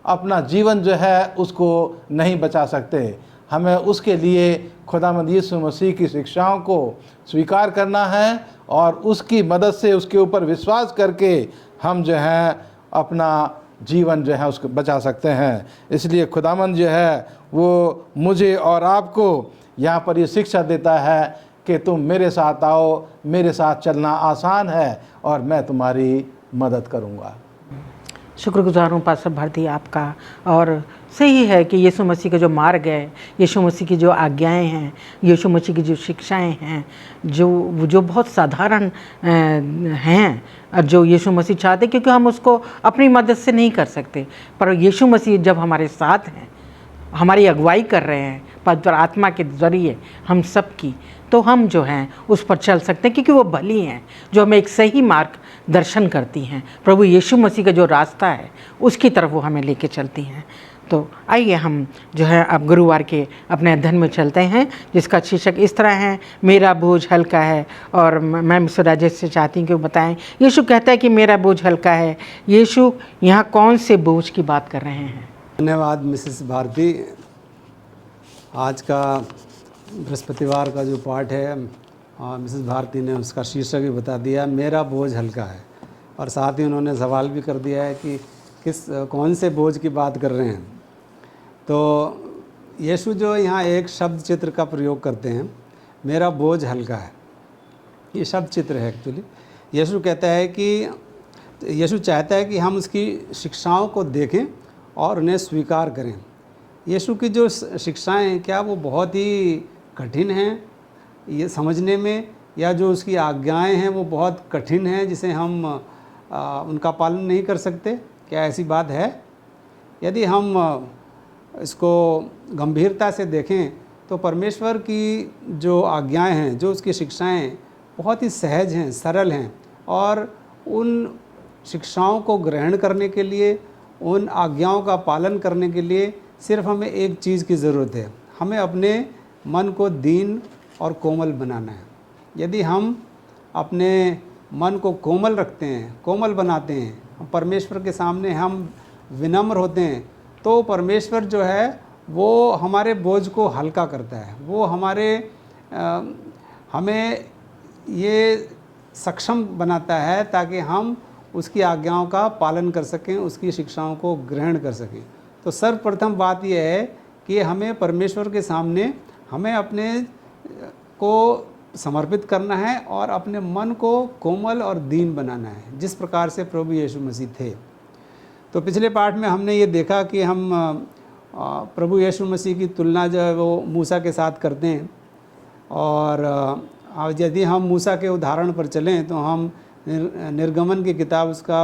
अपना जीवन जो है उसको नहीं बचा सकते, हमें उसके लिए खुदावंद यीशु मसीह की शिक्षाओं को स्वीकार करना है और उसकी मदद से, उसके ऊपर विश्वास करके हम जो है अपना जीवन जो है उसको बचा सकते हैं। इसलिए खुदावंद जो है वो मुझे और आपको यहाँ पर ये शिक्षा देता है कि तुम मेरे साथ आओ, मेरे साथ चलना आसान है और मैं तुम्हारी मदद करूँगा। शुक्रगुजार हूँ पास्टर भारती आपका। और सही है कि यीशु मसीह का जो मार्ग है, यीशु मसीह की जो आज्ञाएं हैं, यीशु मसीह की जो शिक्षाएं हैं, जो बहुत साधारण हैं, और जो यीशु मसीह चाहते, क्योंकि हम उसको अपनी मदद से नहीं कर सकते, पर यीशु मसीह जब हमारे साथ हैं, हमारी अगुवाई कर रहे हैं पवित्र आत्मा के ज़रिए हम सब की, तो हम जो हैं उस पर चल सकते हैं, क्योंकि वो भली हैं जो हमें एक सही मार्ग दर्शन करती हैं। प्रभु यीशु मसीह का जो रास्ता है उसकी तरफ वो हमें लेके चलती हैं। तो आइए हम जो है अब गुरुवार के अपने अध्ययन में चलते हैं, जिसका शीर्षक इस तरह है, मेरा बोझ हल्का है। और मैं मिस्टर राजेश से चाहती हूँ कि वो बताएं, यीशु कहता है कि मेरा बोझ हल्का है। यीशु यहाँ कौन से बोझ की बात कर रहे हैं? धन्यवाद मिसेस भारती। आज का बृहस्पतिवार का जो पाठ है, मिसेस भारती ने उसका शीर्षक भी बता दिया, मेरा बोझ हल्का है। और साथ ही उन्होंने सवाल भी कर दिया है कि कौन से बोझ की बात कर रहे हैं। तो यीशु जो यहाँ एक शब्द चित्र का प्रयोग करते हैं, मेरा बोझ हल्का है, ये शब्द चित्र है एक्चुअली। यीशु कहता है कि यीशु चाहता है कि हम उसकी शिक्षाओं को देखें और उन्हें स्वीकार करें। यीशु की जो शिक्षाएं हैं, क्या वो बहुत ही कठिन हैं ये समझने में, या जो उसकी आज्ञाएं हैं वो बहुत कठिन हैं जिसे हम उनका पालन नहीं कर सकते? क्या ऐसी बात है? यदि हम इसको गंभीरता से देखें तो परमेश्वर की जो आज्ञाएं हैं, जो उसकी शिक्षाएं बहुत ही सहज हैं, सरल हैं। और उन शिक्षाओं को ग्रहण करने के लिए, उन आज्ञाओं का पालन करने के लिए सिर्फ हमें एक चीज़ की ज़रूरत है, हमें अपने मन को दीन और कोमल बनाना है। यदि हम अपने मन को कोमल रखते हैं, कोमल बनाते हैं, परमेश्वर के सामने हम विनम्र होते हैं, तो परमेश्वर जो है वो हमारे बोझ को हल्का करता है। वो हमें ये सक्षम बनाता है ताकि हम उसकी आज्ञाओं का पालन कर सकें, उसकी शिक्षाओं को ग्रहण कर सकें। तो सर्वप्रथम बात यह है कि हमें परमेश्वर के सामने हमें अपने को समर्पित करना है और अपने मन को कोमल और दीन बनाना है, जिस प्रकार से प्रभु यीशु मसीह थे। तो पिछले पाठ में हमने ये देखा कि हम प्रभु यीशु मसीह की तुलना जो है वो मूसा के साथ करते हैं। और यदि हम मूसा के उदाहरण पर चलें तो हम निर्गमन की किताब उसका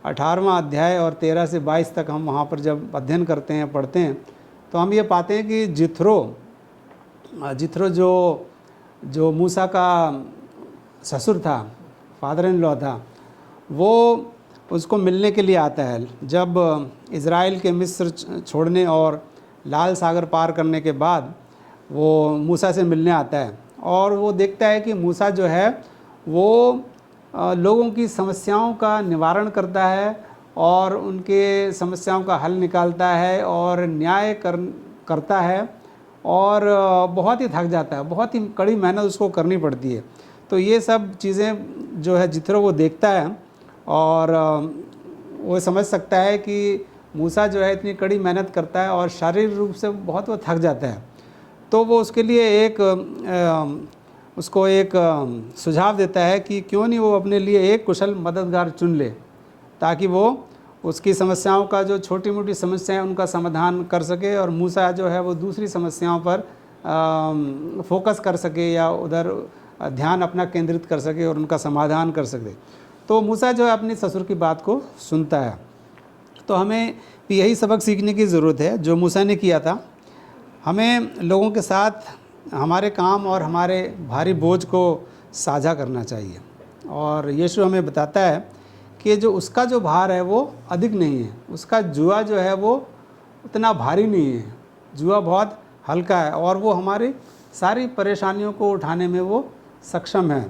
18वां अध्याय और 13 से 22 तक हम वहाँ पर जब अध्ययन करते हैं, पढ़ते हैं, तो हम ये पाते हैं कि जिथरो जो मूसा का ससुर था, फादर इन लॉ था, वो उसको मिलने के लिए आता है। जब इज़राइल के मिस्र छोड़ने और लाल सागर पार करने के बाद वो मूसा से मिलने आता है और वो देखता है कि मूसा जो है वो लोगों की समस्याओं का निवारण करता है और उनके समस्याओं का हल निकालता है और न्याय करता है और बहुत ही थक जाता है, बहुत ही कड़ी मेहनत उसको करनी पड़ती है। तो ये सब चीज़ें जो है जिथरो वो देखता है और वो समझ सकता है कि मूसा जो है इतनी कड़ी मेहनत करता है और शारीरिक रूप से बहुत वो थक जाता है। तो वो उसके लिए उसको एक सुझाव देता है कि क्यों नहीं वो अपने लिए एक कुशल मददगार चुन ले, ताकि वो उसकी समस्याओं का जो छोटी मोटी समस्याएं उनका समाधान कर सके, और मूसा जो है वो दूसरी समस्याओं पर फोकस कर सके या उधर ध्यान अपना केंद्रित कर सके और उनका समाधान कर सके। तो मूसा जो है अपने ससुर की बात को सुनता है। तो हमें भी यही सबक सीखने की ज़रूरत है जो मूसा ने किया था। हमें लोगों के साथ हमारे काम और हमारे भारी बोझ को साझा करना चाहिए, और यीशु हमें बताता है कि जो उसका जो भार है वो अधिक नहीं है, उसका जुआ जो है वो उतना भारी नहीं है, जुआ बहुत हल्का है, और वो हमारी सारी परेशानियों को उठाने में वो सक्षम है।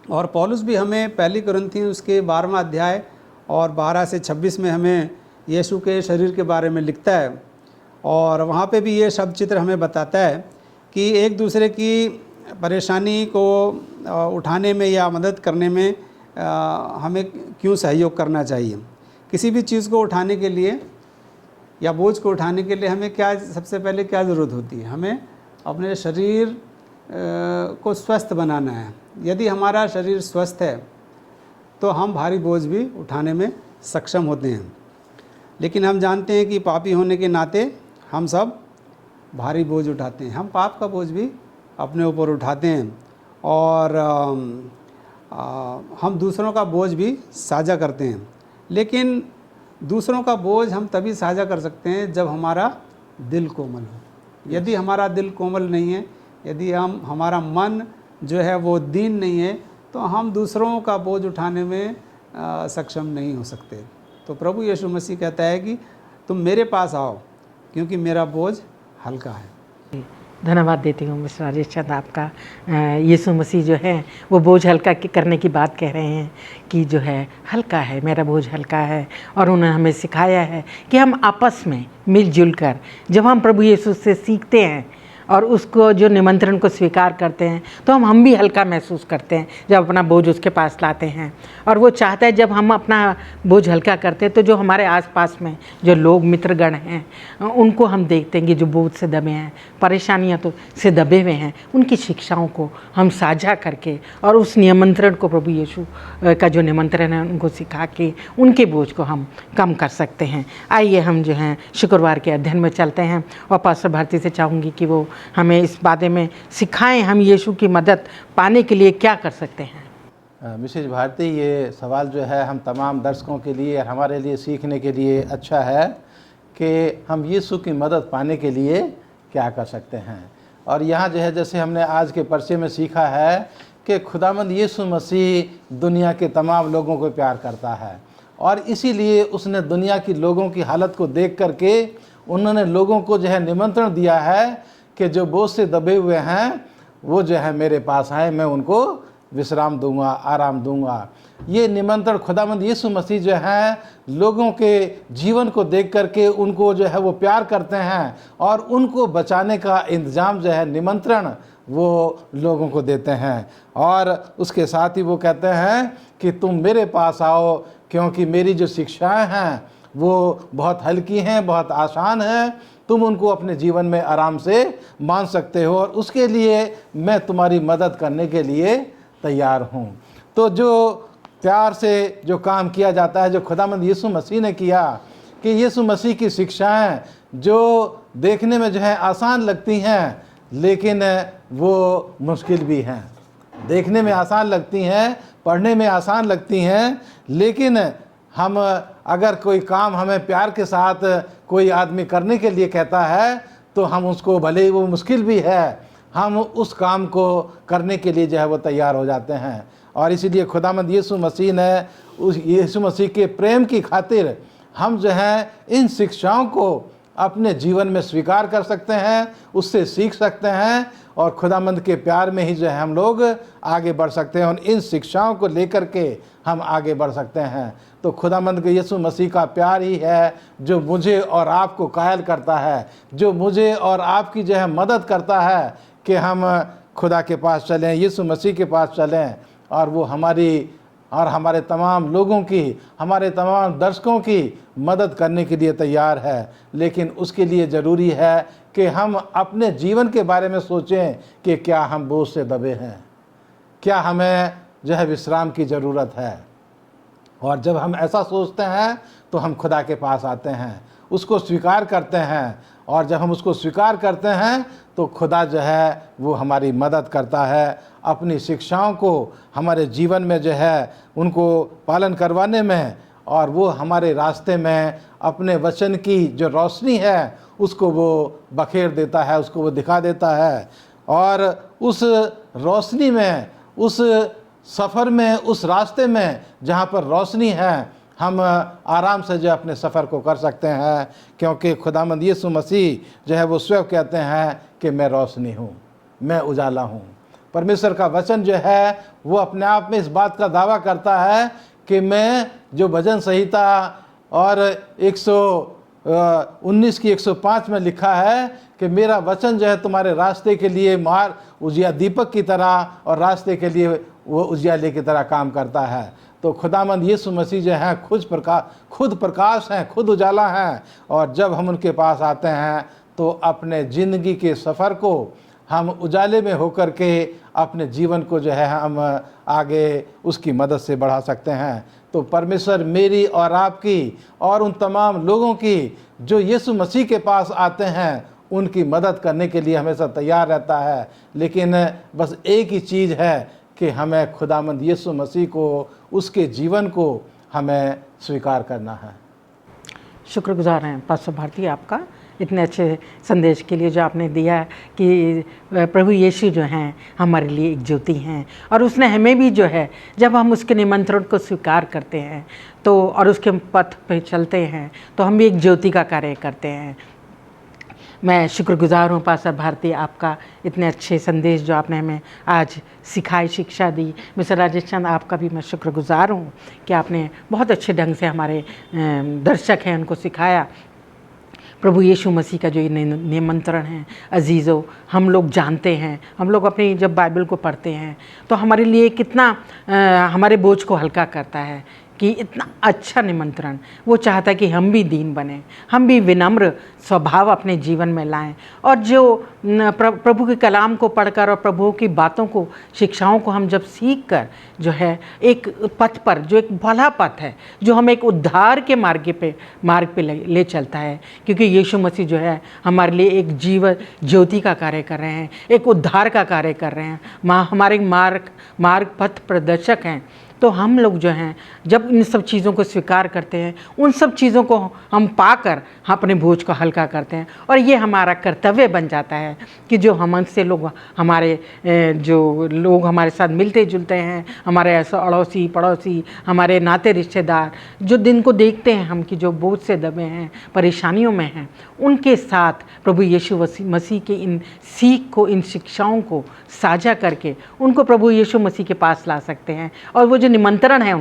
और पौलुस भी हमें पहली कुरिन्थियों उसके 12वां अध्याय और 12 से 26 में हमें यीशु के शरीर के बारे में लिखता है, और वहाँ पे भी ये शब्द चित्र हमें बताता है कि एक दूसरे की परेशानी को उठाने में या मदद करने में हमें क्यों सहयोग करना चाहिए। किसी भी चीज़ को उठाने के लिए या बोझ को उठाने के लिए हमें क्या सबसे पहले क्या ज़रूरत होती है, हमें अपने शरीर को स्वस्थ बनाना है। यदि हमारा शरीर स्वस्थ है तो हम भारी बोझ भी उठाने में सक्षम होते हैं। लेकिन हम जानते हैं कि पापी होने के नाते हम सब भारी बोझ उठाते हैं, हम पाप का बोझ भी अपने ऊपर उठाते हैं, और हम दूसरों का बोझ भी साझा करते हैं। लेकिन दूसरों का बोझ हम तभी साझा कर सकते हैं जब हमारा दिल कोमल हो। यदि हमारा दिल कोमल नहीं है, यदि हमारा मन जो है वो दीन नहीं है, तो हम दूसरों का बोझ उठाने में सक्षम नहीं हो सकते। तो प्रभु यीशु मसीह कहता है कि तुम मेरे पास आओ क्योंकि मेरा बोझ हल्का है। धन्यवाद देती हूँ मिस्टर राजेश चंद आपका। यीशु मसीह जो है वो बोझ हल्का करने की बात कह रहे हैं कि जो है हल्का है, मेरा बोझ हल्का है, और उन्होंने हमें सिखाया है कि हम आपस में मिलजुल कर जब हम प्रभु यीशु से सीखते हैं और उसको जो निमंत्रण को स्वीकार करते हैं तो हम भी हल्का महसूस करते हैं जब अपना बोझ उसके पास लाते हैं। और वो चाहता है जब हम अपना बोझ हल्का करते हैं तो जो हमारे आसपास में जो लोग मित्रगण हैं उनको हम देखते हैं कि जो बोझ से दबे हैं, परेशानियां तो से दबे हुए हैं, उनकी शिक्षाओं को हम साझा करके और उस निमंत्रण को प्रभु यीशु का जो निमंत्रण है उनको सिखा के उनके बोझ को हम कम कर सकते हैं। आइए हम जो हैं शुक्रवार के अध्ययन में चलते हैं, और पास्टर भारती से चाहूँगी कि वो हमें इस बारे में सिखाएं हम यीशु की मदद पाने के लिए क्या कर सकते हैं। मिसेज भारती, ये सवाल जो है हम तमाम दर्शकों के लिए और हमारे लिए सीखने के लिए अच्छा है कि हम यीशु की मदद पाने के लिए क्या कर सकते हैं। और यहाँ जो है जैसे हमने आज के परिचय में सीखा है कि खुदावंद यीशु मसीह दुनिया के तमाम लोगों को प्यार करता है, और इसीलिए उसने दुनिया की लोगों की हालत को देख करके उन्होंने लोगों को जो है निमंत्रण दिया है कि जो बोझ से दबे हुए हैं वो जो है मेरे पास आए, मैं उनको विश्राम दूंगा, आराम दूंगा। ये निमंत्रण खुदावंद यीशु मसीह जो है लोगों के जीवन को देख करके उनको जो है वो प्यार करते हैं, और उनको बचाने का इंतज़ाम जो है निमंत्रण वो लोगों को देते हैं। और उसके साथ ही वो कहते हैं कि तुम मेरे पास आओ क्योंकि मेरी जो शिक्षाएं हैं वो बहुत हल्की हैं, बहुत आसान हैं, तुम उनको अपने जीवन में आराम से मान सकते हो, और उसके लिए मैं तुम्हारी मदद करने के लिए तैयार हूँ। तो जो प्यार से जो काम किया जाता है, जो खुदावंद यीशु मसीह ने किया, कि यीशु मसीह की शिक्षाएं जो देखने में जो है आसान लगती हैं लेकिन वो मुश्किल भी हैं। देखने में आसान लगती हैं, पढ़ने में आसान लगती हैं, लेकिन हम अगर कोई काम हमें प्यार के साथ कोई आदमी करने के लिए कहता है तो हम उसको, भले ही वो मुश्किल भी है, हम उस काम को करने के लिए जो है वो तैयार हो जाते हैं। और इसीलिए खुदावंद यीशु मसीह ने उस यीशु मसीह के प्रेम की खातिर हम जो है इन शिक्षाओं को अपने जीवन में स्वीकार कर सकते हैं, उससे सीख सकते हैं, और खुदावंद के प्यार में ही जो है हम लोग आगे बढ़ सकते हैं, और इन शिक्षाओं को लेकर के हम आगे बढ़ सकते हैं। तो खुदावंद के यीशु मसीह का प्यार ही है जो मुझे और आपको कायल करता है, जो मुझे और आपकी जो है मदद करता है कि हम खुदा के पास चलें, यीशु मसीह के पास चलें, और वो हमारी और हमारे तमाम लोगों की, हमारे तमाम दर्शकों की मदद करने के लिए तैयार है। लेकिन उसके लिए ज़रूरी है कि हम अपने जीवन के बारे में सोचें कि क्या हम बोझ से दबे हैं, क्या हमें जो है विश्राम की ज़रूरत है। और जब हम ऐसा सोचते हैं तो हम खुदा के पास आते हैं, उसको स्वीकार करते हैं, और जब हम उसको स्वीकार करते हैं तो खुदा जो है वो हमारी मदद करता है अपनी शिक्षाओं को हमारे जीवन में जो है उनको पालन करवाने में, और वो हमारे रास्ते में अपने वचन की जो रोशनी है उसको वो बखेर देता है, उसको वो दिखा देता है। और उस रोशनी में, उस सफ़र में, उस रास्ते में जहाँ पर रोशनी है, हम आराम से जो अपने सफ़र को कर सकते हैं, क्योंकि खुदावंद यीशु मसीह जो है वो स्वयं कहते हैं कि मैं रोशनी हूँ, मैं उजाला हूँ। परमेश्वर का वचन जो है वो अपने आप में इस बात का दावा करता है कि मैं, जो भजन संहिता और 119 की 105 में लिखा है कि मेरा वचन जो है तुम्हारे रास्ते के लिए उजिया दीपक की तरह और रास्ते के लिए वो उजियाले की तरह काम करता है। तो खुदावंद यीशु मसीह जो है खुद प्रकाश हैं, खुद उजाला हैं, और जब हम उनके पास आते हैं तो अपने ज़िंदगी के सफ़र को हम उजाले में होकर के अपने जीवन को जो है हम आगे उसकी मदद से बढ़ा सकते हैं। तो परमेश्वर मेरी और आपकी और उन तमाम लोगों की जो यीशु मसीह के पास आते हैं उनकी मदद करने के लिए हमेशा तैयार रहता है। लेकिन बस एक ही चीज़ है कि हमें खुदावंद यीशु मसीह को, उसके जीवन को हमें स्वीकार करना है। शुक्रगुजार हैं पास्टर भारती आपका इतने अच्छे संदेश के लिए जो आपने दिया कि प्रभु यीशु जो हैं हमारे लिए एक ज्योति हैं, और उसने हमें भी जो है जब हम उसके निमंत्रण को स्वीकार करते हैं तो और उसके पथ पे चलते हैं तो हम भी एक ज्योति का कार्य करते हैं। मैं शुक्रगुजार हूँ पास्टर भारती आपका, इतने अच्छे संदेश जो आपने हमें आज सिखाई, शिक्षा दी। मिस्टर राजेश चंद आपका भी मैं शुक्रगुजार हूँ कि आपने बहुत अच्छे ढंग से हमारे दर्शक हैं उनको सिखाया। प्रभु यीशु मसीह का जो ये निमंत्रण है अजीज़ों, हम लोग जानते हैं, हम लोग अपनी जब बाइबल को पढ़ते हैं तो हमारे लिए कितना हमारे बोझ को हल्का करता है कि इतना अच्छा निमंत्रण वो चाहता है कि हम भी दीन बने, हम भी विनम्र स्वभाव अपने जीवन में लाएं, और जो प्रभु के कलाम को पढ़कर और प्रभु की बातों को, शिक्षाओं को हम जब सीख कर जो है एक पथ पर, जो एक भला पथ है, जो हम एक उद्धार के मार्ग पे ले चलता है, क्योंकि यीशु मसीह जो है हमारे लिए एक ज्योति का कार्य कर रहे हैं, एक उद्धार का कार्य कर रहे हैं, हमारे मार्ग पथ प्रदर्शक हैं। तो हम लोग जो हैं जब इन सब चीज़ों को स्वीकार करते हैं, उन सब चीज़ों को हम पाकर अपने बोझ को हल्का करते हैं, और ये हमारा कर्तव्य बन जाता है कि जो हमसे लोग, जो लोग हमारे साथ मिलते जुलते हैं, हमारे ऐसा अड़ोसी पड़ोसी, हमारे नाते रिश्तेदार, जो दिन को देखते हैं हम कि जो बोझ से दबे हैं, परेशानियों में हैं, उनके साथ प्रभु यीशु मसीह के इन सीख को, इन शिक्षाओं को साझा करके उनको प्रभु यीशु मसीह के पास ला सकते हैं, और वो जो निमंत्रण है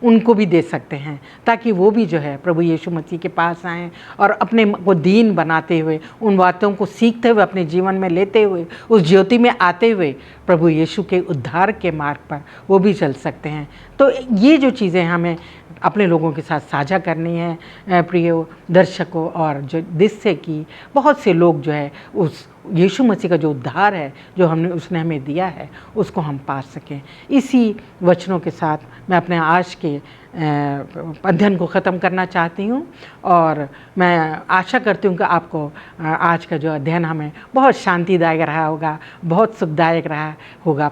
उनको भी दे सकते हैं, ताकि वो भी जो है प्रभु यीशु मसीह के पास आएँ और अपने को दीन बनाते हुए, उन बातों को सीखते हुए, अपने जीवन में लेते हुए, उस ज्योति में आते हुए प्रभु यीशु के उद्धार के मार्ग पर वो भी चल सकते हैं। तो ये जो चीज़ें हमें अपने लोगों के साथ साझा करनी है प्रिय दर्शकों, और जो जिससे कि बहुत से लोग जो है उस यीशु मसीह का जो उद्धार है जो उसने हमें दिया है उसको हम पा सकें। इसी वचनों के साथ मैं अपने आज के अध्ययन को ख़त्म करना चाहती हूँ, और मैं आशा करती हूँ कि आपको आज का जो अध्ययन हमें बहुत शांतिदायक रहा होगा, बहुत सुखदायक रहा होगा।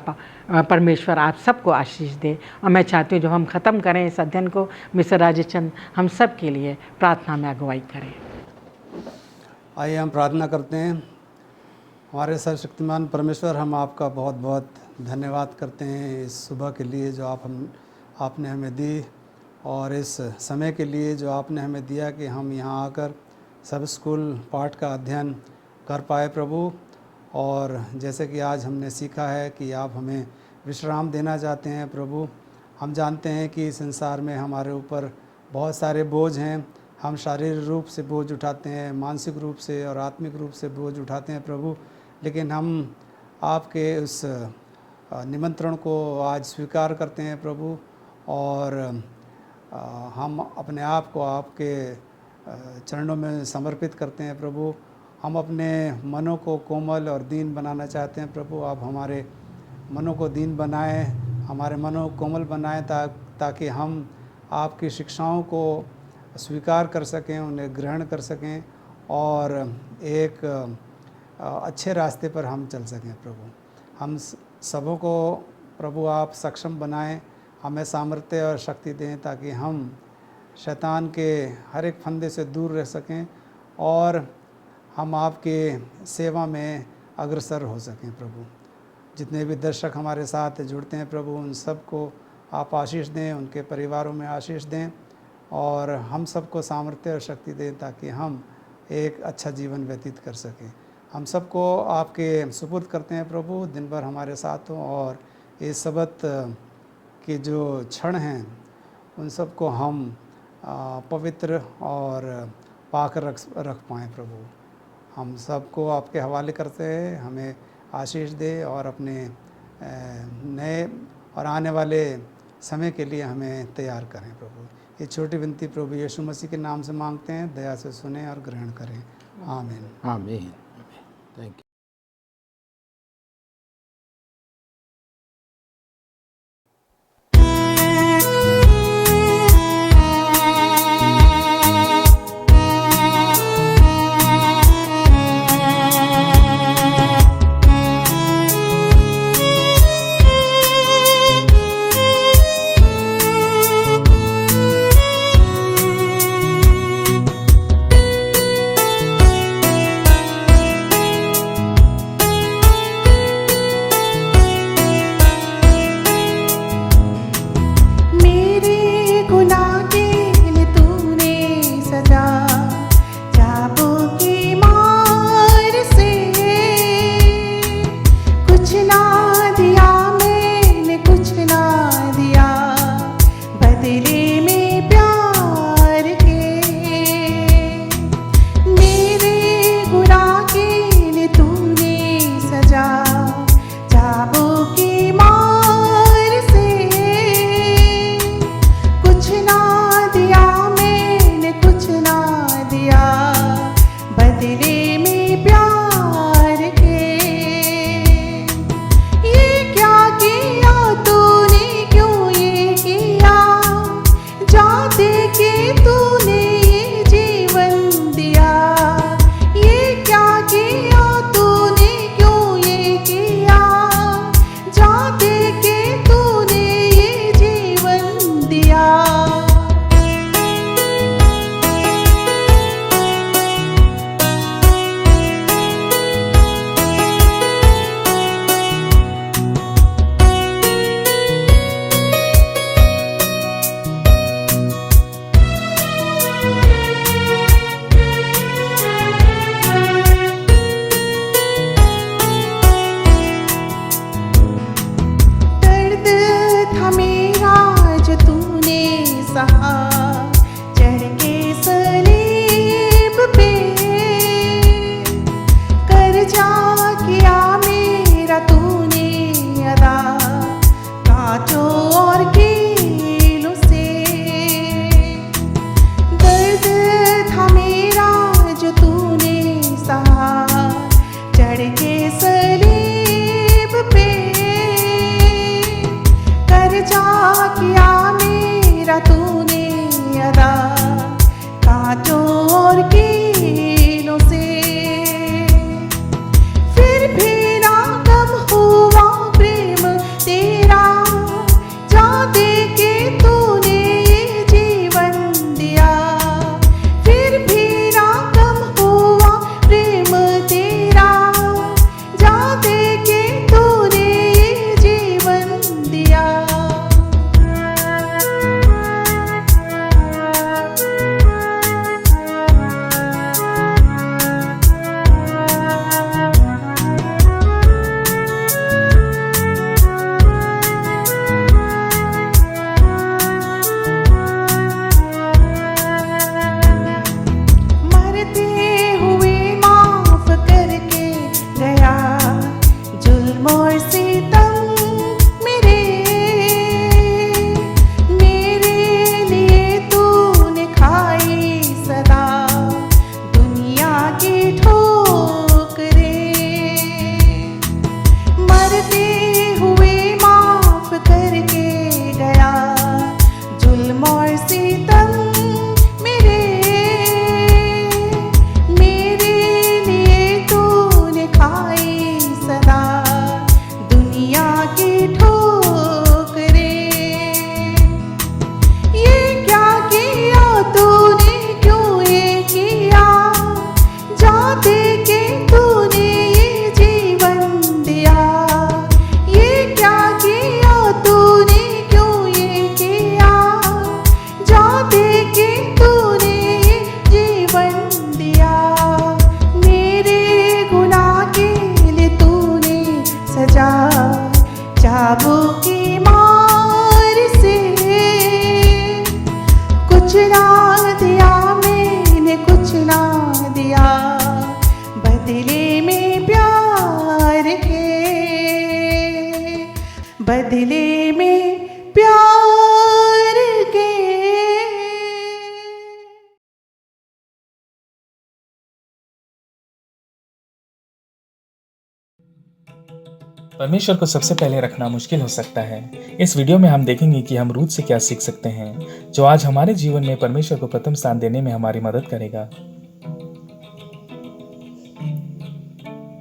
परमेश्वर आप सबको आशीष दे। और मैं चाहती हूँ जो हम ख़त्म करें इस अध्ययन को, मिस्टर राजेश चंद हम सब के लिए प्रार्थना में अगुवाई करें। आइए हम प्रार्थना करते हैं। हमारे सर्वशक्तिमान परमेश्वर, हम आपका बहुत बहुत धन्यवाद करते हैं इस सुबह के लिए जो आपने हमें दी, और इस समय के लिए जो आपने हमें दिया कि हम यहाँ आकर सब स्कूल पाठ का अध्ययन कर पाए प्रभु। और जैसे कि आज हमने सीखा है कि आप हमें विश्राम देना चाहते हैं प्रभु। हम जानते हैं कि संसार में हमारे ऊपर बहुत सारे बोझ हैं, हम शारीरिक रूप से बोझ उठाते हैं, मानसिक रूप से और आत्मिक रूप से बोझ उठाते हैं प्रभु, लेकिन हम आपके उस निमंत्रण को आज स्वीकार करते हैं प्रभु, और हम अपने आप को आपके चरणों में समर्पित करते हैं प्रभु। हम अपने मनों को कोमल और दीन बनाना चाहते हैं प्रभु। आप हमारे मनों को दीन बनाएं, हमारे मनों को कोमल बनाएं, ताकि हम आपकी शिक्षाओं को स्वीकार कर सकें, उन्हें ग्रहण कर सकें और एक अच्छे रास्ते पर हम चल सकें। प्रभु हम सबों को प्रभु आप सक्षम बनाएं, हमें सामर्थ्य और शक्ति दें ताकि हम शैतान के हर एक फंदे से दूर रह सकें और हम आपके सेवा में अग्रसर हो सकें। प्रभु जितने भी दर्शक हमारे साथ जुड़ते हैं प्रभु उन सबको आप आशीष दें, उनके परिवारों में आशीष दें और हम सबको सामर्थ्य और शक्ति दें ताकि हम एक अच्छा जीवन व्यतीत कर सकें। हम सबको आपके सुपुर्द करते हैं प्रभु, दिन भर हमारे साथ हों और इस सबत के जो क्षण हैं उन सबको हम पवित्र और पाक रख पाएँ। प्रभु हम सबको आपके हवाले करते हैं, हमें आशीष दे और अपने नए और आने वाले समय के लिए हमें तैयार करें। प्रभु ये छोटी विनती प्रभु यीशु मसीह के नाम से मांगते हैं, दया से सुने और ग्रहण करें। आमीन। आमीन। Thank you. पापों की मार से। कुछ ना दिया मैंने, कुछ ना दिया, बदले में प्यार के, बदले में प्यार के। परमेश्वर को सबसे पहले रखना मुश्किल हो सकता है। इस वीडियो में हम देखेंगे कि हम रूथ से क्या सीख सकते हैं, जो आज हमारे जीवन में परमेश्वर को प्रथम स्थान देने में हमारी मदद करेगा।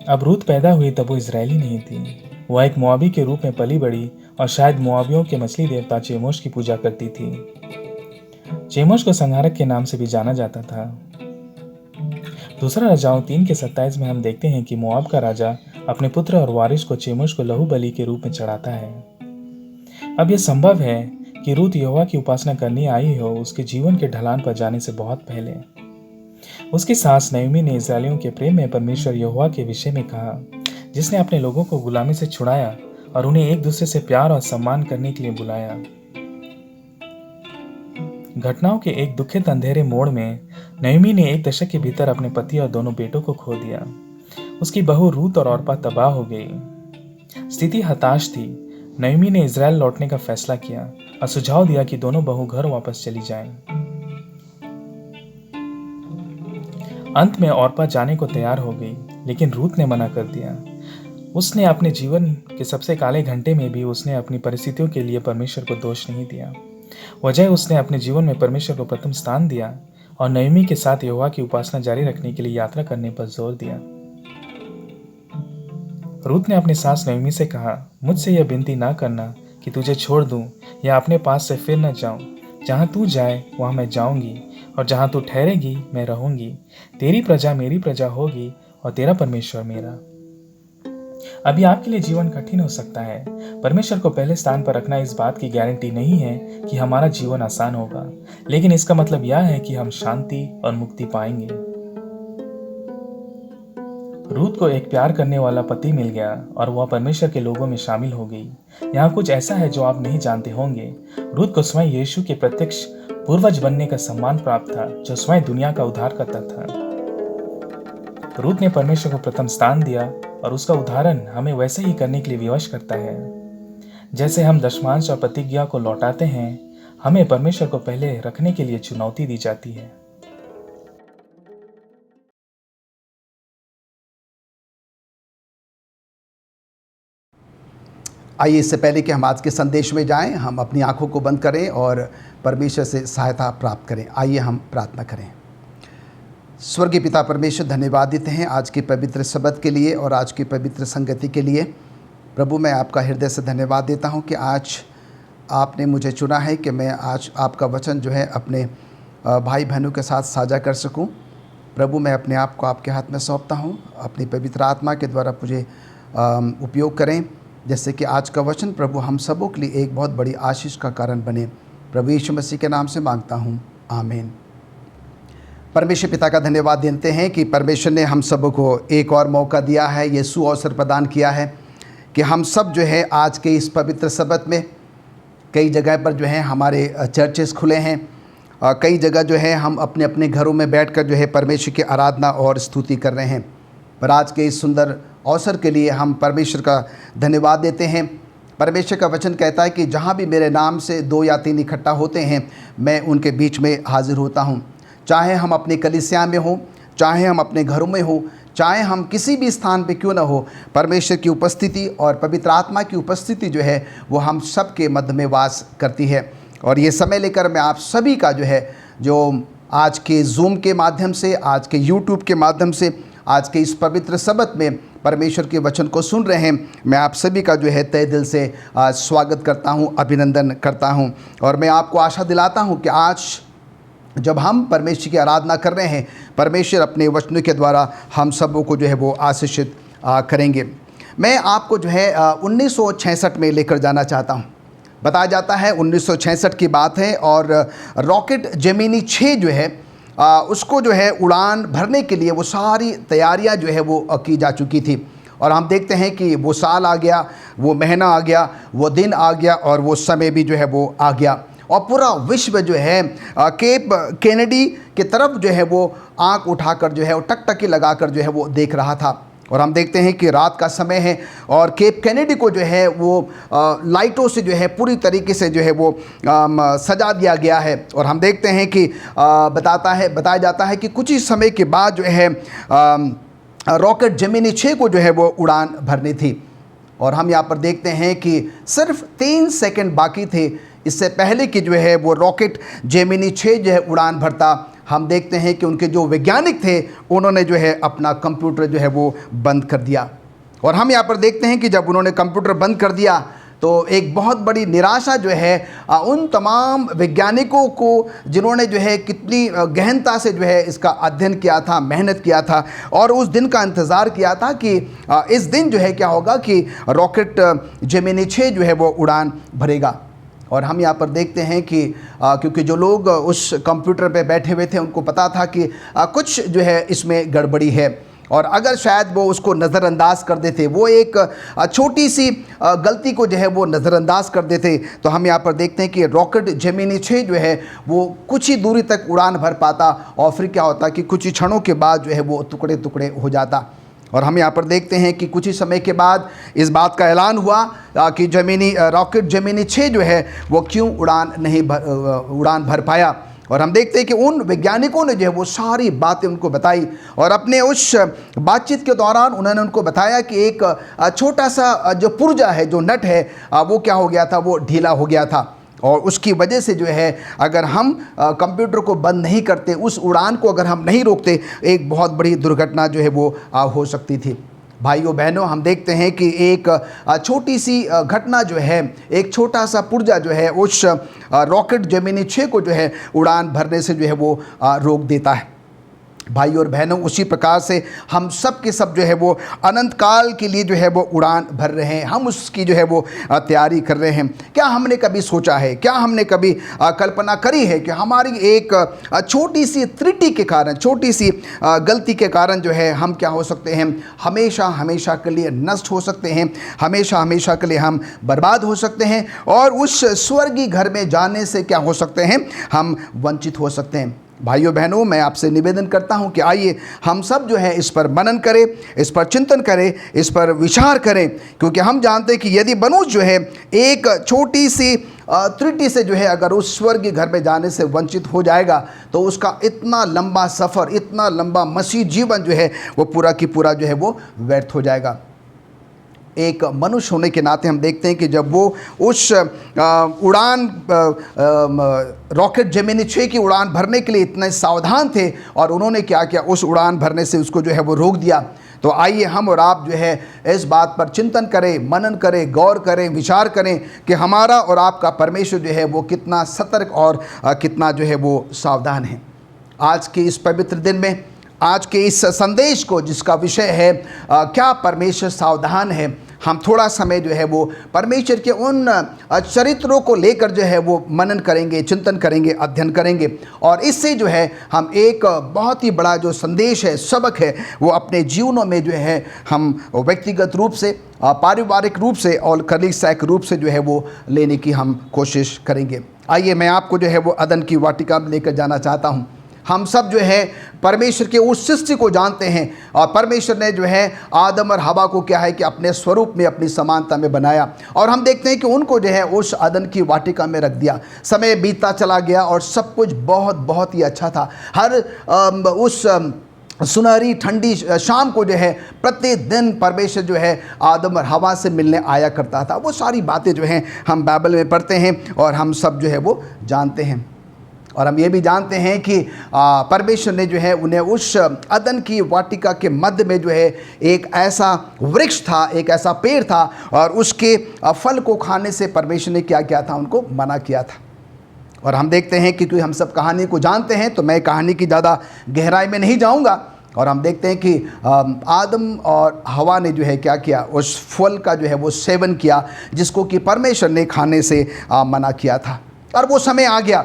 अब रूथ पैदा हुई तब वो इजरायली नहीं थी। वह एक मोआबी के रूप में पली बड़ी और शायद मोआबियों के मछली देवता चेमोश की पूजा करती थी। चेमोश को संहारक के नाम से भी जाना जाता था। दूसरा राजाओं 3 के 27 में हम देखते हैं कि मोआब का राजा अपने पुत्र और वारिस को चेमोश को लहू बलि के रूप में चढ़ाता है। अब यह संभव है कि रूथ यहोवा की उपासना करने आई हो उसके जीवन के ढलान पर जाने से बहुत पहले। उसकी सास नयोमी ने इस्राएलियों के प्रेम में परमेश्वर यहोवा के विषय में कहा, जिसने अपने लोगों को गुलामी से छुड़ाया और उन्हें एक दूसरे से प्यार और सम्मान करने के लिए बुलाया। घटनाओं के एक दुखित अंधेरे मोड़ में नयोमी ने 1 दशक के भीतर अपने पति और दोनों बेटों को खो दिया। उसकी बहू रूथ और ऑर्पा तबाह हो गई। स्थिति हताश थी। नयोमी ने इजराइल लौटने का फैसला किया और सुझाव दिया कि दोनों बहू घर वापस चली जाएं। अंत में ऑर्पा जाने को तैयार हो गई, लेकिन रूथ ने मना कर दिया। उसने अपने जीवन के सबसे काले घंटे में भी उसने अपनी परिस्थितियों के लिए परमेश्वर को दोष नहीं दिया। वजह उसने अपने जीवन में परमेश्वर को प्रथम स्थान दिया और नयोमी के साथ यहोवा की उपासना जारी रखने के लिए यात्रा करने पर जोर दिया। रूथ ने अपनी सास नयोमी से कहा, मुझसे यह विनती ना करना कि तुझे छोड़ दूं या अपने पास से फिर न जाऊं। जहां तू जाए वहां मैं जाऊंगी और जहां तू ठहरेगी मैं रहूंगी। तेरी प्रजा मेरी प्रजा होगी और तेरा परमेश्वर मेरा। अभी आपके लिए जीवन कठिन हो सकता है। परमेश्वर को पहले स्थान पर रखना इस बात की गारंटी नहीं है कि हमारा जीवन आसान होगा, लेकिन इसका मतलब यह है कि हम शांति और मुक्ति पाएंगे। रूथ को एक प्यार करने वाला पति मिल गया और वह परमेश्वर के लोगों में शामिल हो गई। यहाँ कुछ ऐसा है जो आप नहीं जानते होंगे। रूथ को स्वयं यीशु के प्रत्यक्ष पूर्वज बनने का सम्मान प्राप्त था, जो स्वयं दुनिया का उद्धार करता था। रूथ ने परमेश्वर को प्रथम स्थान दिया और उसका उदाहरण हमें वैसे ही करने के लिए विवश करता है। जैसे हम दशमांश और प्रतिज्ञा को लौटाते हैं, हमें परमेश्वर को पहले रखने के लिए चुनौती दी जाती है। आइए, इससे पहले कि हम आज के संदेश में जाएं, हम अपनी आंखों को बंद करें और परमेश्वर से सहायता प्राप्त करें। आइए हम प्रार्थना करें। स्वर्गीय पिता परमेश्वर, धन्यवाद देते हैं आज की पवित्र शब्द के लिए और आज की पवित्र संगति के लिए। प्रभु, मैं आपका हृदय से धन्यवाद देता हूं कि आज आपने मुझे चुना है कि मैं आज आपका वचन जो है अपने भाई बहनों के साथ साझा कर सकूं। प्रभु, मैं अपने आप को आपके हाथ में सौंपता हूं। अपनी पवित्र आत्मा के द्वारा मुझे उपयोग करें, जैसे कि आज का वचन प्रभु हम सबों के लिए एक बहुत बड़ी आशीष का कारण बने। प्रभु यीशु मसीह के नाम से मांगता हूँ, आमीन। परमेश्वर पिता का धन्यवाद देते हैं कि परमेश्वर ने हम सबों को एक और मौका दिया है, ये सुअवसर प्रदान किया है कि हम सब जो है आज के इस पवित्र सब्त में कई जगह पर जो है हमारे चर्चेस खुले हैं, कई जगह जो है हम अपने अपने घरों में बैठकर जो है परमेश्वर की आराधना और स्तुति कर रहे हैं। पर आज के इस सुंदर अवसर के लिए हम परमेश्वर का धन्यवाद देते हैं। परमेश्वर का वचन कहता है कि जहाँ भी मेरे नाम से 2 या 3 इकट्ठा होते हैं, मैं उनके बीच में हाजिर होता हूँ। चाहे हम अपनी कलीसिया में हो, चाहे हम अपने घरों में हो, चाहे हम किसी भी स्थान पे क्यों ना हो, परमेश्वर की उपस्थिति और पवित्र आत्मा की उपस्थिति जो है वो हम सब के मध्य में वास करती है। और ये समय लेकर मैं आप सभी का जो है, जो आज के जूम के माध्यम से, आज के यूट्यूब के माध्यम से, आज के इस पवित्र सब्त में परमेश्वर के वचन को सुन रहे हैं, मैं आप सभी का जो है तहे दिल से स्वागत करता हूं, अभिनंदन करता हूं। और मैं आपको आशा दिलाता हूं कि आज जब हम परमेश्वर की आराधना कर रहे हैं, परमेश्वर अपने वचनों के द्वारा हम सबों को जो है वो आशीषित करेंगे। मैं आपको जो है 1966 में लेकर जाना चाहता हूँ। बताया जाता है 1966 की बात है और रॉकेट जेमिनी 6 जो है उसको जो है उड़ान भरने के लिए वो सारी तैयारियां जो है वो की जा चुकी थी। और हम देखते हैं कि वो साल आ गया, वो महीना आ गया, वो दिन आ गया और वो समय भी जो है वो आ गया और पूरा विश्व जो है केप कैनेडी की तरफ जो है वो आंख उठाकर जो है वो टकटकी लगाकर जो है वो देख रहा था। और हम देखते हैं कि रात का समय है और केप कैनेडी को जो है वो लाइटों से जो है पूरी तरीके से जो है वो सजा दिया गया है। और हम देखते हैं कि बताया जाता है कि कुछ ही समय के बाद जो है रॉकेट जेमिनी 6 को जो है वो उड़ान भरनी थी। और हम यहाँ पर देखते हैं कि सिर्फ 3 सेकंड बाकी थे इससे पहले कि जो है वो रॉकेट जेमिनी 6 जो है उड़ान भरता। हम देखते हैं कि उनके जो वैज्ञानिक थे उन्होंने जो है अपना कंप्यूटर जो है वो बंद कर दिया। और हम यहाँ पर देखते हैं कि जब उन्होंने कंप्यूटर बंद कर दिया तो एक बहुत बड़ी निराशा जो है उन तमाम वैज्ञानिकों को जिन्होंने जो है कितनी गहनता से जो है इसका अध्ययन किया था, मेहनत किया था और उस दिन का इंतज़ार किया था कि इस दिन जो है क्या होगा कि रॉकेट जेमिनी 6 जो है वो उड़ान भरेगा। और हम यहाँ पर देखते हैं कि क्योंकि जो लोग उस कंप्यूटर पे बैठे हुए थे उनको पता था कि कुछ जो है इसमें गड़बड़ी है और अगर शायद वो उसको नज़रअंदाज कर देते, वो एक छोटी सी गलती को जो है वो नज़रअंदाज कर देते, तो हम यहाँ पर देखते हैं कि रॉकेट जेमिनी 6 जो है वो कुछ ही दूरी तक उड़ान भर पाता और फिर क्या होता कि कुछ ही क्षणों के बाद जो है वो टुकड़े टुकड़े हो जाता। और हम यहाँ पर देखते हैं कि कुछ ही समय के बाद इस बात का ऐलान हुआ कि रॉकेट जेमिनी 6 जो है वो क्यों उड़ान भर पाया। और हम देखते हैं कि उन वैज्ञानिकों ने जो है वो सारी बातें उनको बताई और अपने उस बातचीत के दौरान उन्होंने उनको बताया कि एक छोटा सा जो पुर्जा है, जो नट है, वो क्या हो गया था, वो ढीला हो गया था और उसकी वजह से जो है अगर हम कंप्यूटर को बंद नहीं करते, उस उड़ान को अगर हम नहीं रोकते, एक बहुत बड़ी दुर्घटना जो है वो हो सकती थी। भाइयों बहनों, हम देखते हैं कि एक छोटी सी घटना जो है, एक छोटा सा पुर्जा जो है उस रॉकेट जेमिनी 6 को जो है उड़ान भरने से जो है वो रोक देता है। भाइयों और बहनों, उसी प्रकार से हम सब के सब जो है वो अनंत काल के लिए जो है वो उड़ान भर रहे हैं, हम उसकी जो है वो तैयारी कर रहे हैं। क्या हमने कभी सोचा है, क्या हमने कभी कल्पना करी है कि हमारी एक छोटी सी त्रुटि के कारण, छोटी सी गलती के कारण जो है हम क्या हो सकते हैं, हमेशा हमेशा के लिए नष्ट हो सकते हैं, हमेशा हमेशा के लिए हम बर्बाद हो सकते हैं और उस स्वर्गीय घर में जाने से क्या हो सकते हैं, हम वंचित हो सकते हैं। भाइयों बहनों, मैं आपसे निवेदन करता हूं कि आइए हम सब जो है इस पर मनन करें, इस पर चिंतन करें, इस पर विचार करें, क्योंकि हम जानते हैं कि यदि मनुष्य जो है एक छोटी सी त्रुटि से जो है अगर उस स्वर्गीय घर में जाने से वंचित हो जाएगा तो उसका इतना लंबा सफ़र, इतना लंबा मसीह जीवन जो है वो पूरा की पूरा जो है वो व्यर्थ हो जाएगा। एक मनुष्य होने के नाते हम देखते हैं कि जब वो उस रॉकेट जेमिनी 6 की उड़ान भरने के लिए इतने सावधान थे और उन्होंने क्या किया, उस उड़ान भरने से उसको जो है वो रोक दिया। तो आइए हम और आप जो है इस बात पर चिंतन करें, मनन करें, गौर करें, विचार करें कि हमारा और आपका परमेश्वर जो है वो कितना सतर्क और कितना जो है वो सावधान है। आज के इस पवित्र दिन में, आज के इस संदेश को जिसका विषय है क्या परमेश्वर सावधान है, हम थोड़ा समय जो है वो परमेश्वर के उन चरित्रों को लेकर जो है वो मनन करेंगे, चिंतन करेंगे, अध्ययन करेंगे और इससे जो है हम एक बहुत ही बड़ा जो संदेश है, सबक है, वो अपने जीवनों में जो है हम व्यक्तिगत रूप से, पारिवारिक रूप से और कलीसियाई रूप से जो है वो लेने की हम कोशिश करेंगे। आइए मैं आपको जो है वो अदन की वाटिका में लेकर जाना चाहता हूँ। हम सब जो है परमेश्वर के उस सृष्टि को जानते हैं और परमेश्वर ने जो है आदम और हवा को क्या है कि अपने स्वरूप में, अपनी समानता में बनाया और हम देखते हैं कि उनको जो है उस अदन की वाटिका में रख दिया। समय बीतता चला गया और सब कुछ बहुत बहुत ही अच्छा था। हर उस सुनहरी ठंडी शाम को जो है प्रत्येक दिन परमेश्वर जो है आदम और हवा से मिलने आया करता था। वो सारी बातें जो हैं हम बाइबल में पढ़ते हैं और हम सब जो है वो जानते हैं। और हम ये भी जानते हैं कि परमेश्वर ने जो है उन्हें उस अदन की वाटिका के मध्य में जो है एक ऐसा वृक्ष था, एक ऐसा पेड़ था और उसके फल को खाने से परमेश्वर ने क्या किया था, उनको मना किया था। और हम देखते हैं कि क्योंकि हम सब कहानी को जानते हैं तो मैं कहानी की ज़्यादा गहराई में नहीं जाऊंगा। और हम देखते हैं कि आदम और हवा ने जो है क्या किया, उस फल का जो है वो सेवन किया जिसको कि परमेश्वर ने खाने से मना किया था। और वो समय आ गया,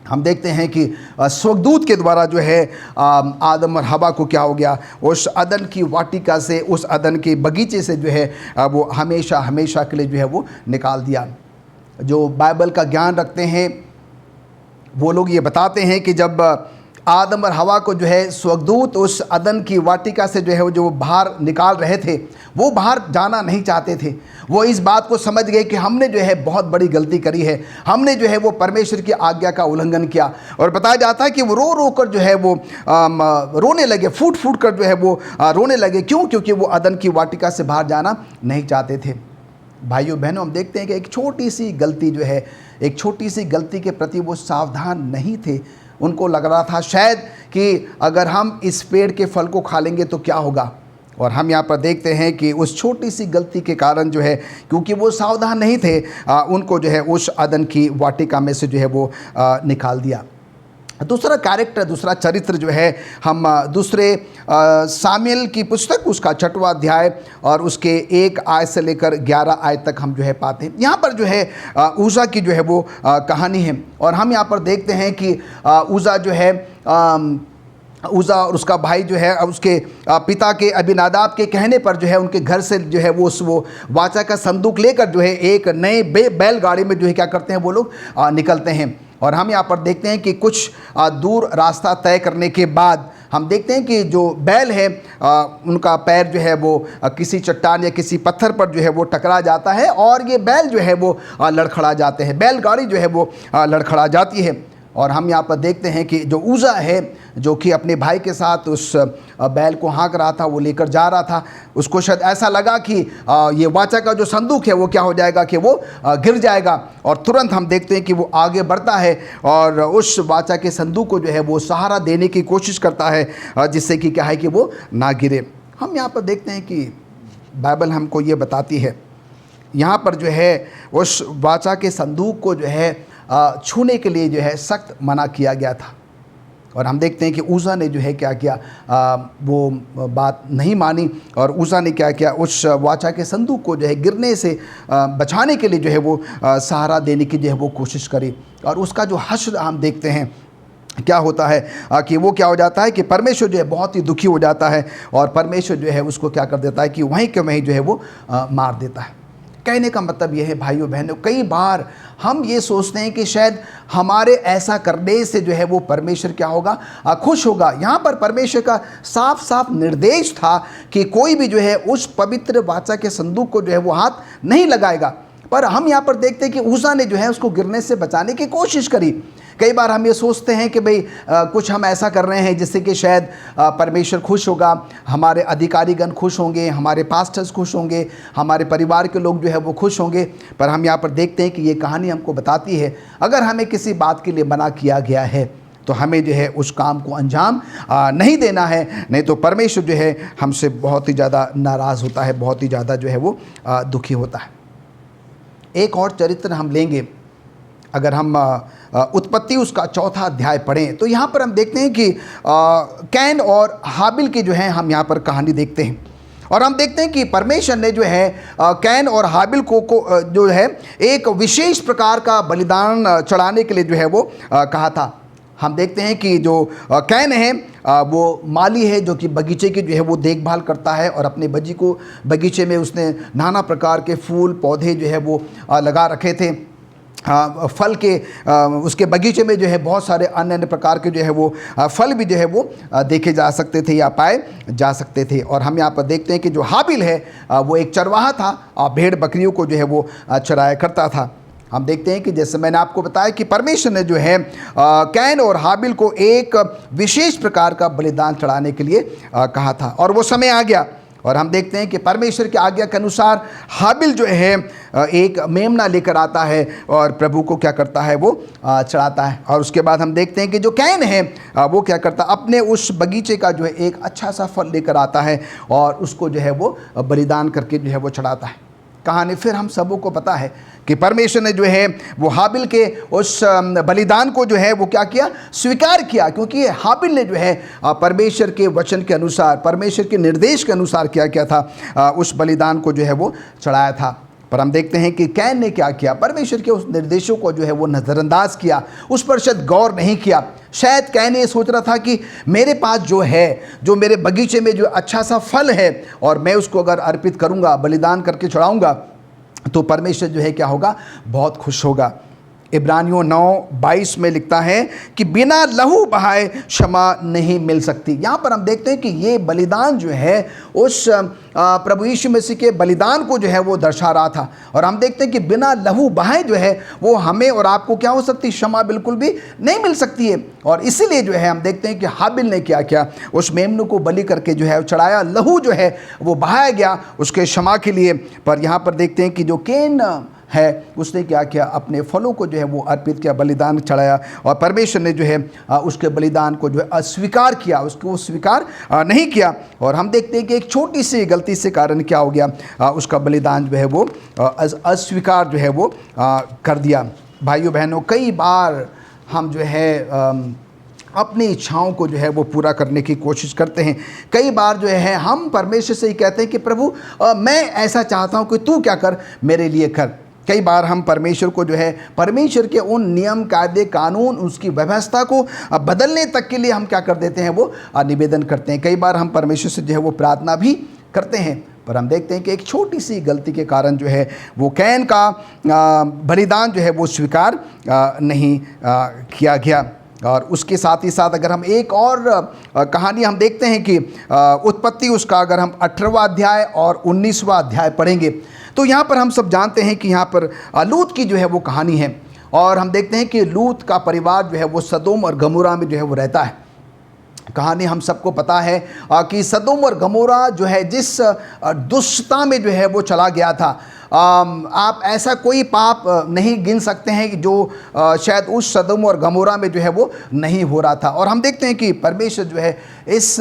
हम देखते हैं कि स्वर्गदूत के द्वारा जो है आदम और हवा को क्या हो गया, उस अदन की वाटिका से, उस अदन के बगीचे से जो है वो हमेशा हमेशा के लिए जो है वो निकाल दिया। जो बाइबल का ज्ञान रखते हैं वो लोग ये बताते हैं कि जब आदम और हवा को जो है स्वर्गदूत उस अदन की वाटिका से जो है वो जो बाहर निकाल रहे थे, वो बाहर जाना नहीं चाहते थे। वो इस बात को समझ गए कि हमने जो है बहुत बड़ी गलती करी है, हमने जो है वो परमेश्वर की आज्ञा का उल्लंघन किया। और बताया जाता है कि वो रो रो कर जो है वो रोने लगे, फूट फूट कर जो है वो रोने लगे। क्यों? क्योंकि वो अदन की वाटिका से बाहर जाना नहीं चाहते थे। भाइयों बहनों, हम देखते हैं कि एक छोटी सी गलती जो है, एक छोटी सी गलती के प्रति वो सावधान नहीं थे। उनको लग रहा था शायद कि अगर हम इस पेड़ के फल को खा लेंगे तो क्या होगा। और हम यहाँ पर देखते हैं कि उस छोटी सी गलती के कारण जो है, क्योंकि वो सावधान नहीं थे, उनको जो है उस अदन की वाटिका में से जो है वो निकाल दिया। दूसरा कैरेक्टर, दूसरा चरित्र जो है, हम दूसरे सामुएल की पुस्तक उसका 6वां अध्याय और उसके 1 आयत से लेकर 11 आयत तक हम जो है पाते हैं। यहाँ पर जो है उज़ा की जो है वो कहानी है। और हम यहाँ पर देखते हैं कि उज़ा जो है, उज़ा और उसका भाई जो है उसके पिता के अबीनादाब के कहने पर जो है उनके घर से जो है वो वाचा का संदूक लेकर जो है एक नए बैलगाड़ी में जो है क्या करते हैं, वो लोग निकलते हैं। और हम यहाँ पर देखते हैं कि कुछ दूर रास्ता तय करने के बाद हम देखते हैं कि जो बैल है उनका पैर जो है वो किसी चट्टान या किसी पत्थर पर जो है वो टकरा जाता है और ये बैल जो है वो लड़खड़ा जाते हैं, बैलगाड़ी जो है वो लड़खड़ा जाती है। और हम यहाँ पर देखते हैं कि जो उज़ा है, जो कि अपने भाई के साथ उस बैल को हाँक रहा था, वो लेकर जा रहा था, उसको शायद ऐसा लगा कि ये वाचा का जो संदूक है वो क्या हो जाएगा कि वो गिर जाएगा। और तुरंत हम देखते हैं कि वो आगे बढ़ता है और उस वाचा के संदूक को जो है वो सहारा देने की कोशिश करता है, जिससे कि क्या है कि वो ना गिरे। हम यहाँ पर देखते हैं कि बाइबल हमको ये बताती है, यहाँ पर जो है उस वाचा के संदूक को जो है छूने के लिए जो है सख्त मना किया गया था। और हम देखते हैं कि उज़ा ने जो है क्या किया, वो बात नहीं मानी और उज़ा ने क्या किया, उस वाचा के संदूक को जो है गिरने से बचाने के लिए जो है वो सहारा देने की जो है वो कोशिश करी। और उसका जो हश्र हम देखते हैं क्या होता है कि वो क्या हो जाता है कि परमेश्वर जो है बहुत ही दुखी हो जाता है और परमेश्वर जो है उसको क्या कर देता है कि वहीं के वहीं जो है वो मार देता है। कहने का मतलब ये है भाइयों बहनों, कई बार हम ये सोचते हैं कि शायद हमारे ऐसा करने से जो है वो परमेश्वर क्या होगा, खुश होगा। यहाँ पर परमेश्वर का साफ साफ निर्देश था कि कोई भी जो है उस पवित्र वाचा के संदूक को जो है वो हाथ नहीं लगाएगा। पर हम यहाँ पर देखते हैं कि उज़ा ने जो है उसको गिरने से बचाने की कोशिश करी। कई बार हम ये सोचते हैं कि भाई कुछ हम ऐसा कर रहे हैं जिससे कि शायद परमेश्वर खुश होगा, हमारे अधिकारीगण खुश होंगे, हमारे पास्टर्स खुश होंगे, हमारे परिवार के लोग जो है वो खुश होंगे। पर हम यहाँ पर देखते हैं कि ये कहानी हमको बताती है, अगर हमें किसी बात के लिए मना किया गया है तो हमें जो है उस काम को अंजाम नहीं देना है, नहीं तो परमेश्वर जो है हमसे बहुत ही ज़्यादा नाराज़ होता है, बहुत ही ज़्यादा जो है वो दुखी होता है। एक और चरित्र हम लेंगे, अगर हम उत्पत्ति उसका 4था अध्याय पढ़ें तो यहाँ पर हम देखते हैं कि कैन और हाबिल की जो है हम यहाँ पर कहानी देखते हैं। और हम देखते हैं कि परमेश्वर ने जो है कैन और हाबिल को जो है एक विशेष प्रकार का बलिदान चढ़ाने के लिए जो है वो कहा था। हम देखते हैं कि जो कैन है वो माली है, जो कि बगीचे की जो है वो देखभाल करता है और अपने बगीचे में उसने नाना प्रकार के फूल पौधे जो है वो लगा रखे थे। फल के उसके बगीचे में जो है बहुत सारे अन्य अन्य प्रकार के जो है वो फल भी जो है वो देखे जा सकते थे या पाए जा सकते थे। और हम यहाँ पर देखते हैं कि जो हाबिल है वो एक चरवाहा था और भेड़ बकरियों को जो है वो चराया करता था। हम देखते हैं कि जैसे मैंने आपको बताया कि परमेश्वर ने जो है कैन और हाबिल को एक विशेष प्रकार का बलिदान चढ़ाने के लिए कहा था और वो समय आ गया। और हम देखते हैं कि परमेश्वर की आज्ञा के अनुसार हाबिल जो है एक मेमना लेकर आता है और प्रभु को क्या करता है, वो चढ़ाता है। और उसके बाद हम देखते हैं कि जो कैन है वो क्या करता है, अपने उस बगीचे का जो है एक अच्छा सा फल लेकर आता है और उसको जो है वो बलिदान करके जो है वो चढ़ाता है। कहानी फिर हम सबों को पता है कि परमेश्वर ने जो है वो हाबिल के उस बलिदान को जो है वो क्या किया, स्वीकार किया, क्योंकि हाबिल ने जो है परमेश्वर के वचन के अनुसार, परमेश्वर के निर्देश के अनुसार क्या किया था, उस बलिदान को जो है वो चढ़ाया था। पर हम देखते हैं कि कैन ने क्या किया, परमेश्वर के उस निर्देशों को जो है वो नज़रअंदाज किया, उस पर शायद गौर नहीं किया। शायद कैन ये सोच रहा था कि मेरे पास जो है, जो मेरे बगीचे में जो अच्छा सा फल है, और मैं उसको अगर अर्पित करूँगा, बलिदान करके चढ़ाऊँगा, तो परमेश्वर जो है क्या होगा, बहुत खुश होगा। इब्रानियों 9:22 में लिखता है कि बिना लहू बहाए क्षमा नहीं मिल सकती। यहाँ पर हम देखते हैं कि ये बलिदान जो है उस प्रभु यीशु मसीह के बलिदान को जो है वो दर्शा रहा था। और हम देखते हैं कि बिना लहू बहाए जो है वो हमें और आपको क्या हो सकती, क्षमा बिल्कुल भी नहीं मिल सकती है। और इसीलिए जो है हम देखते हैं कि हाबिल ने क्या किया, उस मेमनू को बलि करके जो है चढ़ाया, लहू जो है वो बहाया गया उसके क्षमा के लिए। पर यहाँ पर देखते हैं कि जो कैन है उसने क्या किया, अपने फलों को जो है वो अर्पित किया, बलिदान चढ़ाया, और परमेश्वर ने जो है उसके बलिदान को जो है अस्वीकार किया, उसको स्वीकार नहीं किया। और हम देखते हैं कि एक छोटी सी गलती से कारण क्या हो गया, उसका बलिदान जो है वो अस्वीकार जो है वो कर दिया। भाइयों बहनों, कई बार हम जो है अपनी इच्छाओं को जो है वो पूरा करने की कोशिश करते हैं। कई बार जो है हम परमेश्वर से ही कहते हैं कि प्रभु मैं ऐसा चाहता हूँ कि तू क्या कर, मेरे लिए कर। कई बार हम परमेश्वर को जो है, परमेश्वर के उन नियम कायदे कानून, उसकी व्यवस्था को बदलने तक के लिए हम क्या कर देते हैं, वो निवेदन करते हैं। कई बार हम परमेश्वर से जो है वो प्रार्थना भी करते हैं। पर हम देखते हैं कि एक छोटी सी गलती के कारण जो है वो कैन का बलिदान जो है वो स्वीकार नहीं किया गया। और उसके साथ ही साथ अगर हम एक और कहानी हम देखते हैं कि उत्पत्ति, उसका अगर हम 18वां अध्याय और 19वां अध्याय पढ़ेंगे, तो यहाँ पर हम सब जानते हैं कि यहाँ पर लूत की जो है वो कहानी है। और हम देखते हैं कि लूत का परिवार जो है वो सदोम और गमोरा में जो है वो रहता है। कहानी हम सबको पता है कि सदोम और गमोरा जो है जिस दुष्टता में जो है वो चला गया था, आप ऐसा कोई पाप नहीं गिन सकते हैं कि जो शायद उस सदोम और गमोरा में जो है वो नहीं हो रहा था। और हम देखते हैं कि परमेश्वर जो है इस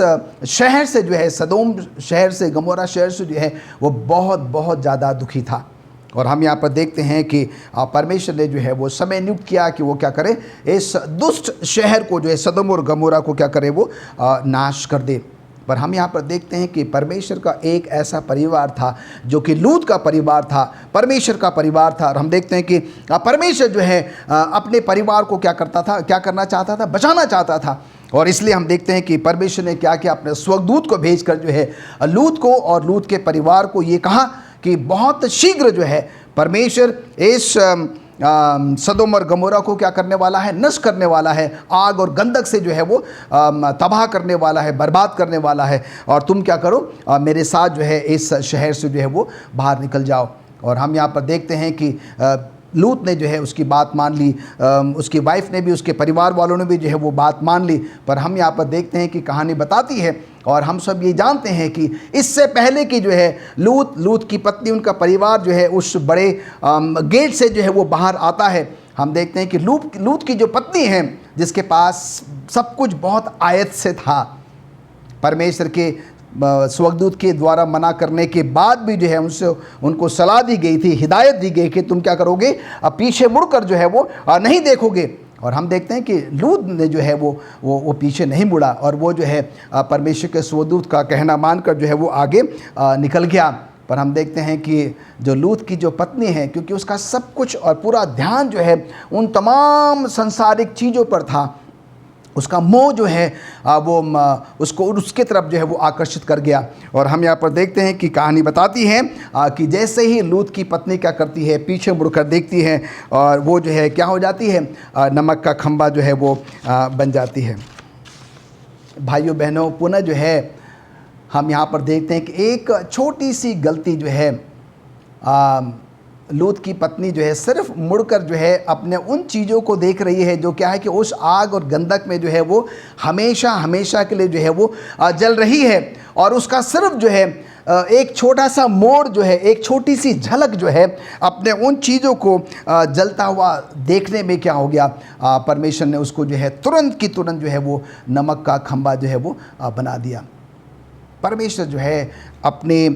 शहर से जो है, सदोम शहर से, गमोरा शहर से जो है वो बहुत बहुत ज़्यादा दुखी था। और हम यहाँ पर देखते हैं कि परमेश्वर ने जो है वो समय नियुक्त किया कि वो क्या करे, इस दुष्ट शहर को जो है, सदोम और गमोरा को क्या करे, वो नाश कर दे। पर हम यहाँ पर देखते हैं कि परमेश्वर का एक ऐसा परिवार था जो कि लूत का परिवार था, परमेश्वर का परिवार था। और हम देखते हैं कि परमेश्वर जो है अपने परिवार को क्या करता था, क्या करना चाहता था, बचाना चाहता था। और इसलिए हम देखते हैं कि परमेश्वर ने क्या किया, अपने स्वर्गदूत को भेजकर जो है लूत को और लूत के परिवार को ये कहा कि बहुत शीघ्र जो है परमेश्वर इस सदोम और गमोरा को क्या करने वाला है, नष्ट करने वाला है, आग और गंधक से जो है वो तबाह करने वाला है, बर्बाद करने वाला है। और तुम क्या करो, मेरे साथ जो है इस शहर से जो है वो बाहर निकल जाओ। और हम यहाँ पर देखते हैं कि लूत ने जो है उसकी बात मान ली, उसकी वाइफ ने भी, उसके परिवार वालों ने भी जो है वो बात मान ली। पर हम यहाँ पर देखते हैं कि कहानी बताती है, और हम सब ये जानते हैं कि इससे पहले कि जो है लूत की पत्नी, उनका परिवार जो है उस बड़े गेट से जो है वो बाहर आता है, हम देखते हैं कि लूत की जो पत्नी है, जिसके पास सब कुछ बहुत आयत से था, परमेश्वर के स्वर्गदूत के द्वारा मना करने के बाद भी जो है उनको सलाह दी गई थी, हिदायत दी गई कि तुम क्या करोगे, अब पीछे मुड़कर जो है वो नहीं देखोगे। और हम देखते हैं कि लूत ने जो है वो पीछे नहीं मुड़ा, और वो जो है परमेश्वर के स्वर्गदूत का कहना मानकर जो है वो आगे निकल गया। पर हम देखते हैं कि जो लूत की जो पत्नी है, क्योंकि उसका सब कुछ और पूरा ध्यान जो है उन तमाम सांसारिक चीज़ों पर था, उसका मोह जो है वो उसको उसके तरफ जो है वो आकर्षित कर गया। और हम यहाँ पर देखते हैं कि कहानी बताती है कि जैसे ही लूत की पत्नी क्या करती है, पीछे मुड़कर देखती है, और वो जो है क्या हो जाती है, नमक का खंबा जो है वो बन जाती है। भाइयों बहनों, पुनः जो है हम यहाँ पर देखते हैं कि एक छोटी सी गलती जो है, लूत की पत्नी जो है सिर्फ मुड़कर जो है अपने उन चीज़ों को देख रही है जो क्या है कि उस आग और गंधक में जो है वो हमेशा हमेशा के लिए जो है वो जल रही है। और उसका सिर्फ जो है एक छोटा सा मोड़ जो है, एक छोटी सी झलक जो है अपने उन चीज़ों को जलता हुआ देखने में क्या हो गया, परमेश्वर ने उसको जो है तुरंत की तुरंत जो है वो नमक का खंबा जो है वो बना दिया। परमेश्वर जो है अपने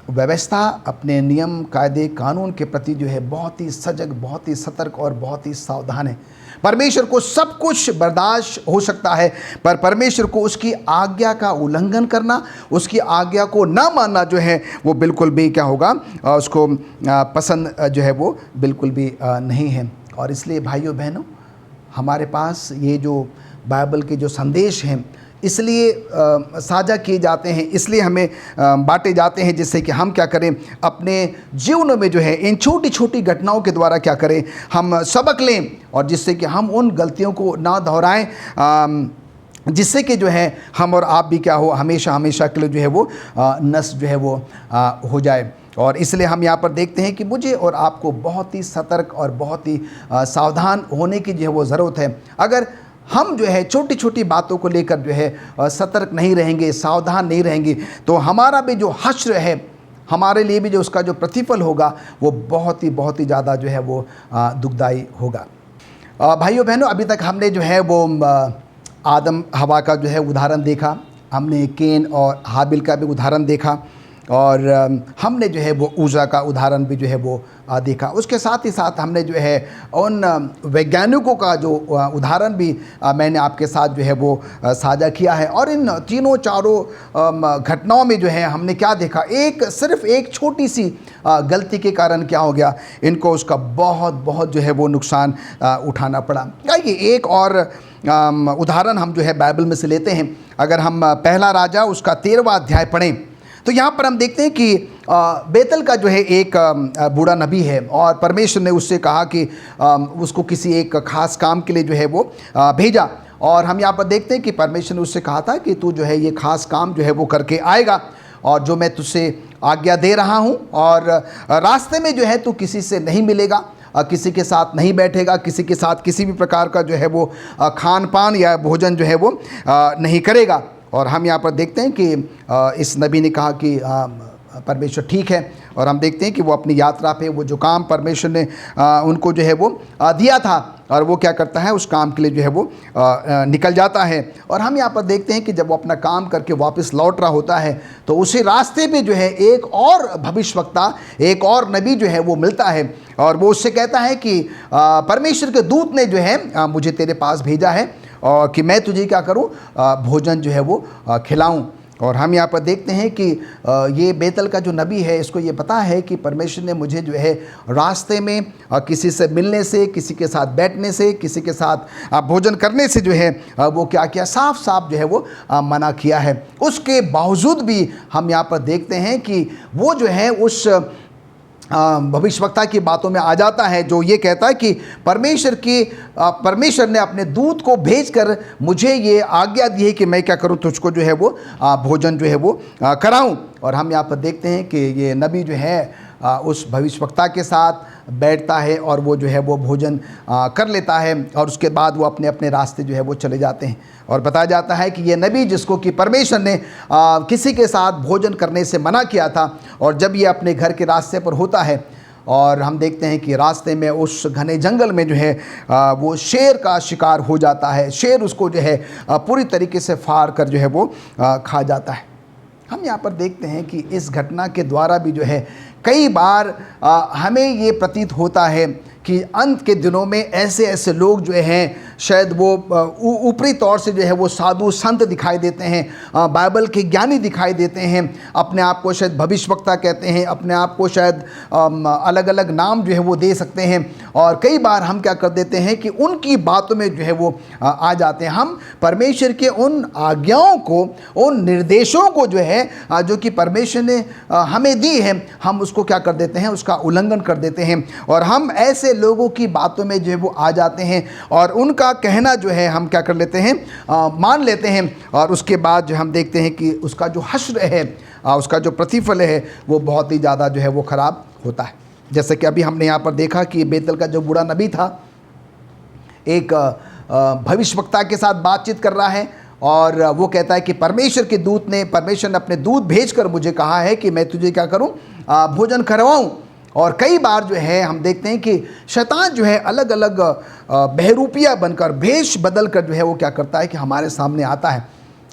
व्यवस्था, अपने नियम कायदे कानून के प्रति जो है बहुत ही सजग, बहुत ही सतर्क और बहुत ही सावधान है। परमेश्वर को सब कुछ बर्दाश्त हो सकता है, पर परमेश्वर को उसकी आज्ञा का उल्लंघन करना, उसकी आज्ञा को ना मानना जो है वो बिल्कुल भी क्या होगा, उसको पसंद जो है वो बिल्कुल भी नहीं है। और इसलिए भाइयों बहनों, हमारे पास ये जो बाइबल के जो संदेश हैं इसलिए साझा किए जाते हैं, इसलिए हमें बांटे जाते हैं, जिससे कि हम क्या करें, अपने जीवन में जो है इन छोटी छोटी घटनाओं के द्वारा क्या करें, हम सबक लें, और जिससे कि हम उन गलतियों को ना दोहराएं, जिससे कि जो है हम और आप भी क्या हो, हमेशा हमेशा के लिए जो है वो नष्ट जो है वो हो जाए। और इसलिए हम यहाँ पर देखते हैं कि मुझे और आपको बहुत ही सतर्क और बहुत ही सावधान होने की जो है वो ज़रूरत है। अगर हम जो है छोटी छोटी बातों को लेकर जो है सतर्क नहीं रहेंगे, सावधान नहीं रहेंगे, तो हमारा भी जो हश्र है, हमारे लिए भी जो उसका जो प्रतिफल होगा वो बहुत ही ज़्यादा जो है वो दुखदाई होगा। भाइयों बहनों, अभी तक हमने जो है वो आदम हवा का जो है उदाहरण देखा, हमने केन और हाबिल का भी उदाहरण देखा, और हमने जो है वो ऊजा का उदाहरण भी जो है वो देखा। उसके साथ ही साथ हमने जो है उन वैज्ञानिकों का जो उदाहरण भी मैंने आपके साथ जो है वो साझा किया है। और इन तीनों चारों घटनाओं में जो है हमने क्या देखा, सिर्फ एक छोटी सी गलती के कारण क्या हो गया, इनको उसका बहुत जो है वो नुकसान उठाना पड़ा। आइए एक और उदाहरण हम जो है बाइबल में से लेते हैं। अगर हम पहला राजा उसका 13वां अध्याय पढ़ें तो यहाँ पर हम देखते हैं कि बेतल का जो है एक बूढ़ा नबी है, और परमेश्वर ने उससे कहा कि उसको किसी एक ख़ास काम के लिए जो है वो भेजा। और हम यहाँ पर देखते हैं कि परमेश्वर ने उससे कहा था कि तू जो है ये ख़ास काम जो है वो करके आएगा, और जो मैं तुझसे आज्ञा दे रहा हूँ, और रास्ते में जो है तू किसी से नहीं मिलेगा, किसी के साथ नहीं बैठेगा, किसी के साथ किसी भी प्रकार का जो है वो खान पान या भोजन जो है वो नहीं करेगा। और हम यहाँ पर देखते हैं कि इस नबी ने कहा कि परमेश्वर ठीक है, और हम देखते हैं कि वो अपनी यात्रा पे वो जो काम परमेश्वर ने उनको जो है वो दिया था, और वो क्या करता है, उस काम के लिए जो है वो निकल जाता है। और हम यहाँ पर देखते हैं कि जब वो अपना काम करके वापस लौट रहा होता है तो उसी रास्ते पे जो है एक और भविष्यवक्ता, एक और नबी जो है वो मिलता है, और वो उससे कहता है कि परमेश्वर के दूत ने जो है मुझे तेरे पास भेजा है, और कि मैं तुझे क्या करूं, भोजन जो है वो खिलाऊं। और हम यहाँ पर देखते हैं कि ये बेतल का जो नबी है, इसको ये पता है कि परमेश्वर ने मुझे जो है रास्ते में किसी से मिलने से, किसी के साथ बैठने से, किसी के साथ भोजन करने से जो है वो क्या किया, साफ साफ जो है वो मना किया है। उसके बावजूद भी हम यहाँ पर देखते हैं कि वो जो है उस भविष्यवक्ता की बातों में आ जाता है, जो ये कहता है कि परमेश्वर ने अपने दूत को भेजकर मुझे ये आज्ञा दी है कि मैं क्या करूं, तुझको जो है वो भोजन जो है वो कराऊं। और हम यहाँ पर देखते हैं कि ये नबी जो है उस भविष्यवक्ता के साथ बैठता है, और वो जो है वो भोजन कर लेता है, और उसके बाद वो अपने अपने रास्ते जो है वो चले जाते हैं। और बताया जाता है कि ये नबी, जिसको कि परमेश्वर ने किसी के साथ भोजन करने से मना किया था, और जब ये अपने घर के रास्ते पर होता है, और हम देखते हैं कि रास्ते में उस घने जंगल में जो है वो शेर का शिकार हो जाता है। शेर उसको जो है पूरी तरीके से फाड़ कर जो है वो खा जाता है। हम यहाँ पर देखते हैं कि इस घटना के द्वारा भी जो है कई बार हमें ये प्रतीत होता है कि अंत के दिनों में ऐसे लोग जो हैं, शायद वो ऊपरी तौर से जो है वो साधु संत दिखाई देते हैं, बाइबल के ज्ञानी दिखाई देते हैं, अपने आप को शायद भविष्यवक्ता कहते हैं, अपने आप को शायद अलग अलग नाम जो है वो दे सकते हैं। और कई बार हम क्या कर देते हैं कि उनकी बातों में जो है वो आ जाते हैं। हम परमेश्वर के उन आज्ञाओं को, उन निर्देशों को जो है जो कि परमेश्वर ने हमें दी है, हम उसको क्या कर देते हैं, उसका उल्लंघन कर देते हैं, और हम ऐसे लोगों की बातों में जो है वो आ जाते हैं, और उनका कहना जो है हम क्या कर लेते हैं, मान लेते हैं। और उसके बाद जो हम देखते हैं कि उसका जो हश्र है, उसका जो प्रतिफल है, वो बहुत ही ज़्यादा जो है वो ख़राब होता है। जैसे कि अभी हमने यहाँ पर देखा कि बेतल का जो बूढ़ा नबी था, एक भविष्यवक्ता के साथ बातचीत कर रहा है, और वो कहता है कि परमेश्वर ने अपने दूत भेजकर मुझे कहा है कि मैं तुझे क्या करूं, भोजन करवाऊं। और कई बार जो है हम देखते हैं कि शैतान जो है अलग अलग बहरूपिया बनकर, भेष बदल कर जो है वो क्या करता है कि हमारे सामने आता है।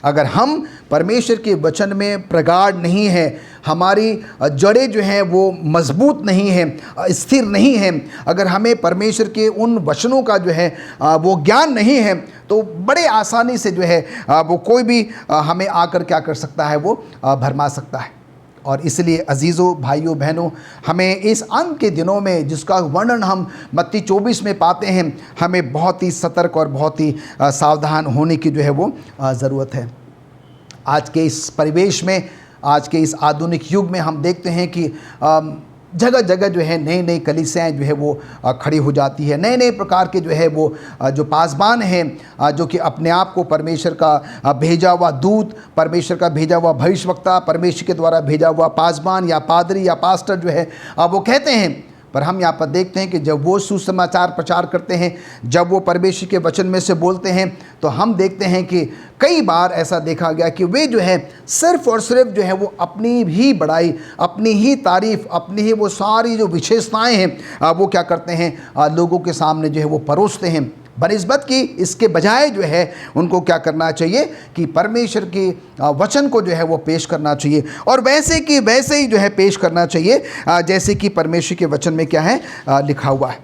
अगर हम परमेश्वर के वचन में प्रगाढ़ नहीं है, हमारी जड़ें जो हैं वो मजबूत नहीं हैं, स्थिर नहीं हैं, अगर हमें परमेश्वर के उन वचनों का जो है वो ज्ञान नहीं है, तो बड़े आसानी से जो है वो कोई भी हमें आकर क्या कर सकता है, वो भरमा सकता है। और इसलिए अजीज़ों, भाइयों, बहनों, हमें इस अंत के दिनों में जिसका वर्णन हम मत्ती 24 में पाते हैं, हमें बहुत ही सतर्क और बहुत ही सावधान होने की जो है वो ज़रूरत है। आज के इस परिवेश में, आज के इस आधुनिक युग में हम देखते हैं कि जगह जगह जो है नई नई कलीसियाएँ जो है वो खड़ी हो जाती है। नए नए प्रकार के जो है वो जो पासबान हैं, जो कि अपने आप को परमेश्वर का भेजा हुआ दूत, परमेश्वर का भेजा हुआ भविष्यवक्ता, परमेश्वर के द्वारा भेजा हुआ पासबान या पादरी या पास्टर जो है वो कहते हैं। पर हम यहाँ पर देखते हैं कि जब वो सुसमाचार प्रचार करते हैं, जब वो परमेश्वर के वचन में से बोलते हैं, तो हम देखते हैं कि कई बार ऐसा देखा गया कि वे जो है सिर्फ़ और सिर्फ जो है वो अपनी ही बड़ाई, अपनी ही तारीफ़, अपनी ही वो सारी जो विशेषताएं हैं वो क्या करते हैं, लोगों के सामने जो है वो परोसते हैं। बनिस्बत की इसके बजाय जो है उनको क्या करना चाहिए कि परमेश्वर के वचन को जो है वो पेश करना चाहिए, और वैसे कि वैसे ही जो है पेश करना चाहिए जैसे कि परमेश्वर के वचन में क्या है लिखा हुआ है।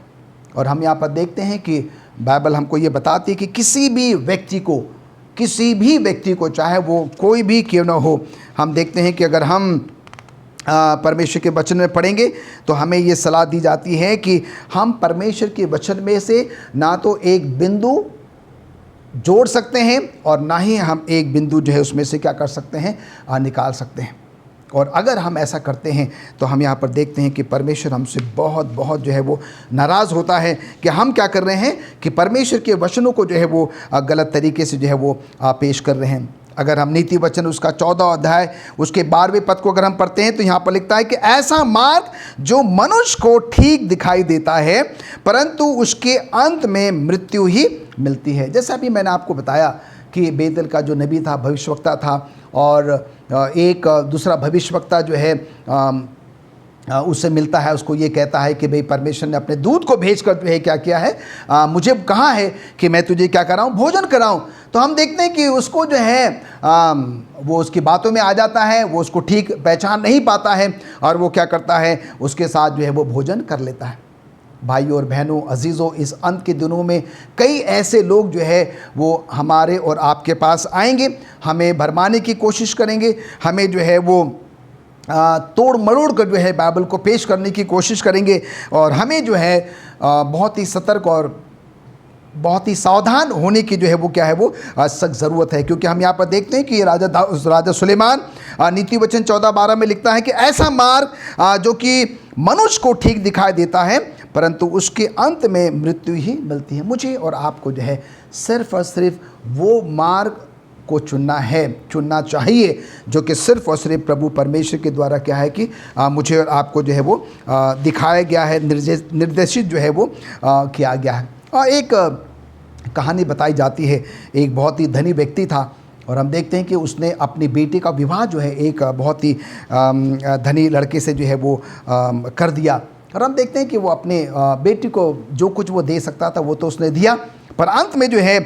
और हम यहाँ पर देखते हैं कि बाइबल हमको ये बताती है कि किसी भी व्यक्ति को चाहे वो कोई भी क्यों न हो, हम देखते हैं कि अगर हम परमेश्वर के वचन में पढ़ेंगे तो हमें ये सलाह दी जाती है कि हम परमेश्वर के वचन में से ना तो एक बिंदु जोड़ सकते हैं और ना ही हम एक बिंदु जो है उसमें से क्या कर सकते हैं, निकाल सकते हैं। और अगर हम ऐसा करते हैं तो हम यहाँ पर देखते हैं कि परमेश्वर हमसे बहुत बहुत जो है वो नाराज़ होता है कि हम क्या कर रहे हैं कि परमेश्वर के वचनों को जो है वो गलत तरीके से जो है वो पेश कर रहे हैं। अगर हम नीति वचन उसका 14 अध्याय उसके 12वें पद को अगर हम पढ़ते हैं तो यहाँ पर लिखता है कि ऐसा मार्ग जो मनुष्य को ठीक दिखाई देता है, परंतु उसके अंत में मृत्यु ही मिलती है। जैसा अभी मैंने आपको बताया कि बेतेल का जो नबी था, भविष्यवक्ता था, और एक दूसरा भविष्यवक्ता जो है उससे मिलता है, उसको ये कहता है कि भाई परमेश्वर ने अपने दूत को भेजकर जो है क्या किया है, मुझे कहा है कि मैं तुझे क्या कराऊं, भोजन कराऊं। तो हम देखते हैं कि उसको जो है वो उसकी बातों में आ जाता है, वो उसको ठीक पहचान नहीं पाता है और वो क्या करता है, उसके साथ जो है वो भोजन कर लेता है। भाइयों और बहनों, अजीज़ों, इस अंत के दिनों में कई ऐसे लोग जो है वो हमारे और आपके पास आएंगे, हमें भरमाने की कोशिश करेंगे, हमें जो है वो तोड़ मरोड़ कर जो है बाइबल को पेश करने की कोशिश करेंगे, और हमें जो है बहुत ही सतर्क और बहुत ही सावधान होने की जो है वो क्या है वो सख्त ज़रूरत है। क्योंकि हम यहाँ पर देखते हैं कि राजा सुलेमान नीति वचन 14:12 में लिखता है कि ऐसा मार्ग जो कि मनुष्य को ठीक दिखाई देता है, परंतु उसके अंत में मृत्यु ही मिलती है। मुझे और आपको जो है सिर्फ और सिर्फ वो मार्ग को चुनना चाहिए जो कि सिर्फ और सिर्फ प्रभु परमेश्वर के द्वारा क्या है कि मुझे और आपको जो है वो दिखाया गया है, निर्देशित जो है वो किया गया है। और एक कहानी बताई जाती है, एक बहुत ही धनी व्यक्ति था और हम देखते हैं कि उसने अपनी बेटी का विवाह जो है एक बहुत ही धनी लड़के से जो है वो कर दिया, और हम देखते हैं कि वो अपने बेटी को जो कुछ वो दे सकता था वो तो उसने दिया, पर अंत में जो है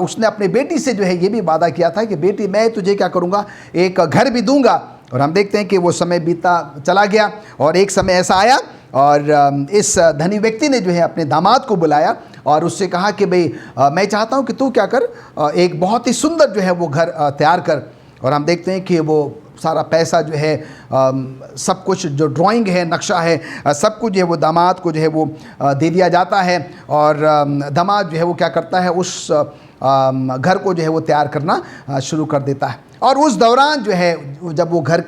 उसने अपने बेटी से जो है ये भी वादा किया था कि बेटी मैं तुझे क्या करूँगा, एक घर भी दूंगा। और हम देखते हैं कि वो समय बीता चला गया और एक समय ऐसा आया और इस धनी व्यक्ति ने जो है अपने दामाद को बुलाया और उससे कहा कि भाई मैं चाहता हूँ कि तू क्या कर, एक बहुत ही सुंदर जो है वो घर तैयार कर। और हम देखते हैं कि वो सारा पैसा जो है सब कुछ जो ड्राइंग है, नक्शा है, सब कुछ जो है वो दामाद को जो है वो दे दिया जाता है और दामाद जो है वो क्या करता है, उस घर को जो है वो तैयार करना शुरू कर देता है। और उस दौरान जो है जब वो घर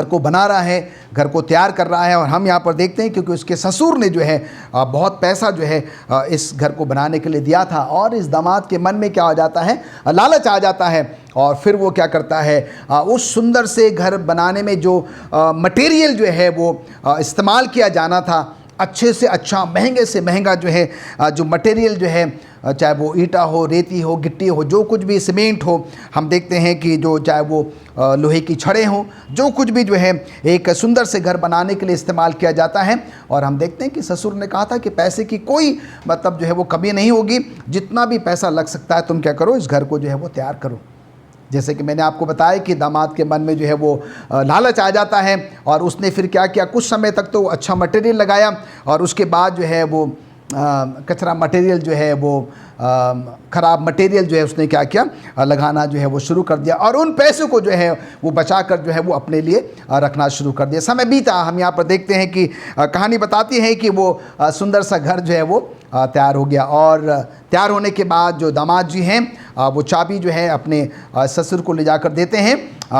को बना रहा है, घर को तैयार कर रहा है, और हम यहाँ पर देखते हैं क्योंकि उसके ससुर ने जो है बहुत पैसा जो है इस घर को बनाने के लिए दिया था, और इस दामाद के मन में क्या हो जाता है, लालच आ जाता है, और फिर वो क्या करता है, उस सुंदर से घर बनाने में जो मटेरियल जो है वो इस्तेमाल किया जाना था अच्छे से अच्छा, महंगे से महंगा जो है जो मटेरियल जो है, चाहे वो ईंटा हो, रेती हो, गिट्टी हो, जो कुछ भी, सीमेंट हो, हम देखते हैं कि जो चाहे वो लोहे की छड़ें हों, जो कुछ भी जो है एक सुंदर से घर बनाने के लिए इस्तेमाल किया जाता है। और हम देखते हैं कि ससुर ने कहा था कि पैसे की कोई मतलब जो है वो कमी नहीं होगी, जितना भी पैसा लग सकता है तुम क्या करो, इस घर को जो है वो तैयार करो। जैसे कि मैंने आपको बताया कि दामाद के मन में जो है वो लालच आ जाता है, और उसने फिर क्या किया, कुछ समय तक तो अच्छा मटेरियल लगाया, और उसके बाद जो है वो कचरा मटेरियल जो है वो ख़राब मटेरियल जो है उसने क्या किया, लगाना जो है वो शुरू कर दिया, और उन पैसों को जो है वो बचा कर जो है वो अपने लिए रखना शुरू कर दिया। समय बीता, हम यहाँ पर देखते हैं कि कहानी बताती है कि वो सुंदर सा घर जो है वो तैयार हो गया, और तैयार होने के बाद जो दामाद जी हैं वो चाबी जो है अपने ससुर को ले जाकर देते हैं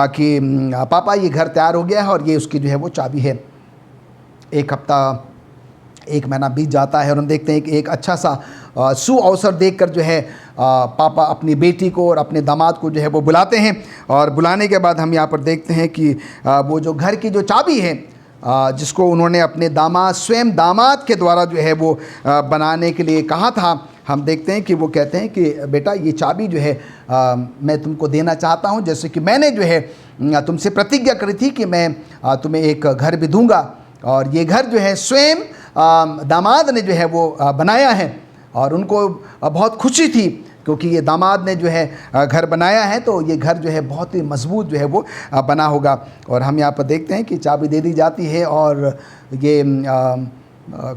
कि पापा ये घर तैयार हो गया है और ये उसकी जो है वो चाबी है। एक हफ्ता, एक महीना बीत जाता है, और हम देखते हैं कि एक अच्छा सा सु अवसर देखकर जो है पापा अपनी बेटी को और अपने दामाद को जो है वो बुलाते हैं, और बुलाने के बाद हम यहाँ पर देखते हैं कि वो जो घर की जो चाबी है जिसको उन्होंने अपने दामाद, स्वयं दामाद के द्वारा जो है वो बनाने के लिए कहा था, हम देखते हैं कि वो कहते हैं कि बेटा ये चाबी जो है मैं तुमको देना चाहता हूँ, जैसे कि मैंने जो है तुमसे प्रतिज्ञा करी थी कि मैं तुम्हें एक घर भी दूंगा, और ये घर जो है स्वयं दामाद ने जो है वो बनाया है। और उनको बहुत खुशी थी क्योंकि ये दामाद ने जो है घर बनाया है, तो ये घर जो है बहुत ही मजबूत जो है वो बना होगा। और हम यहाँ पर देखते हैं कि चाबी दे दी जाती है, और ये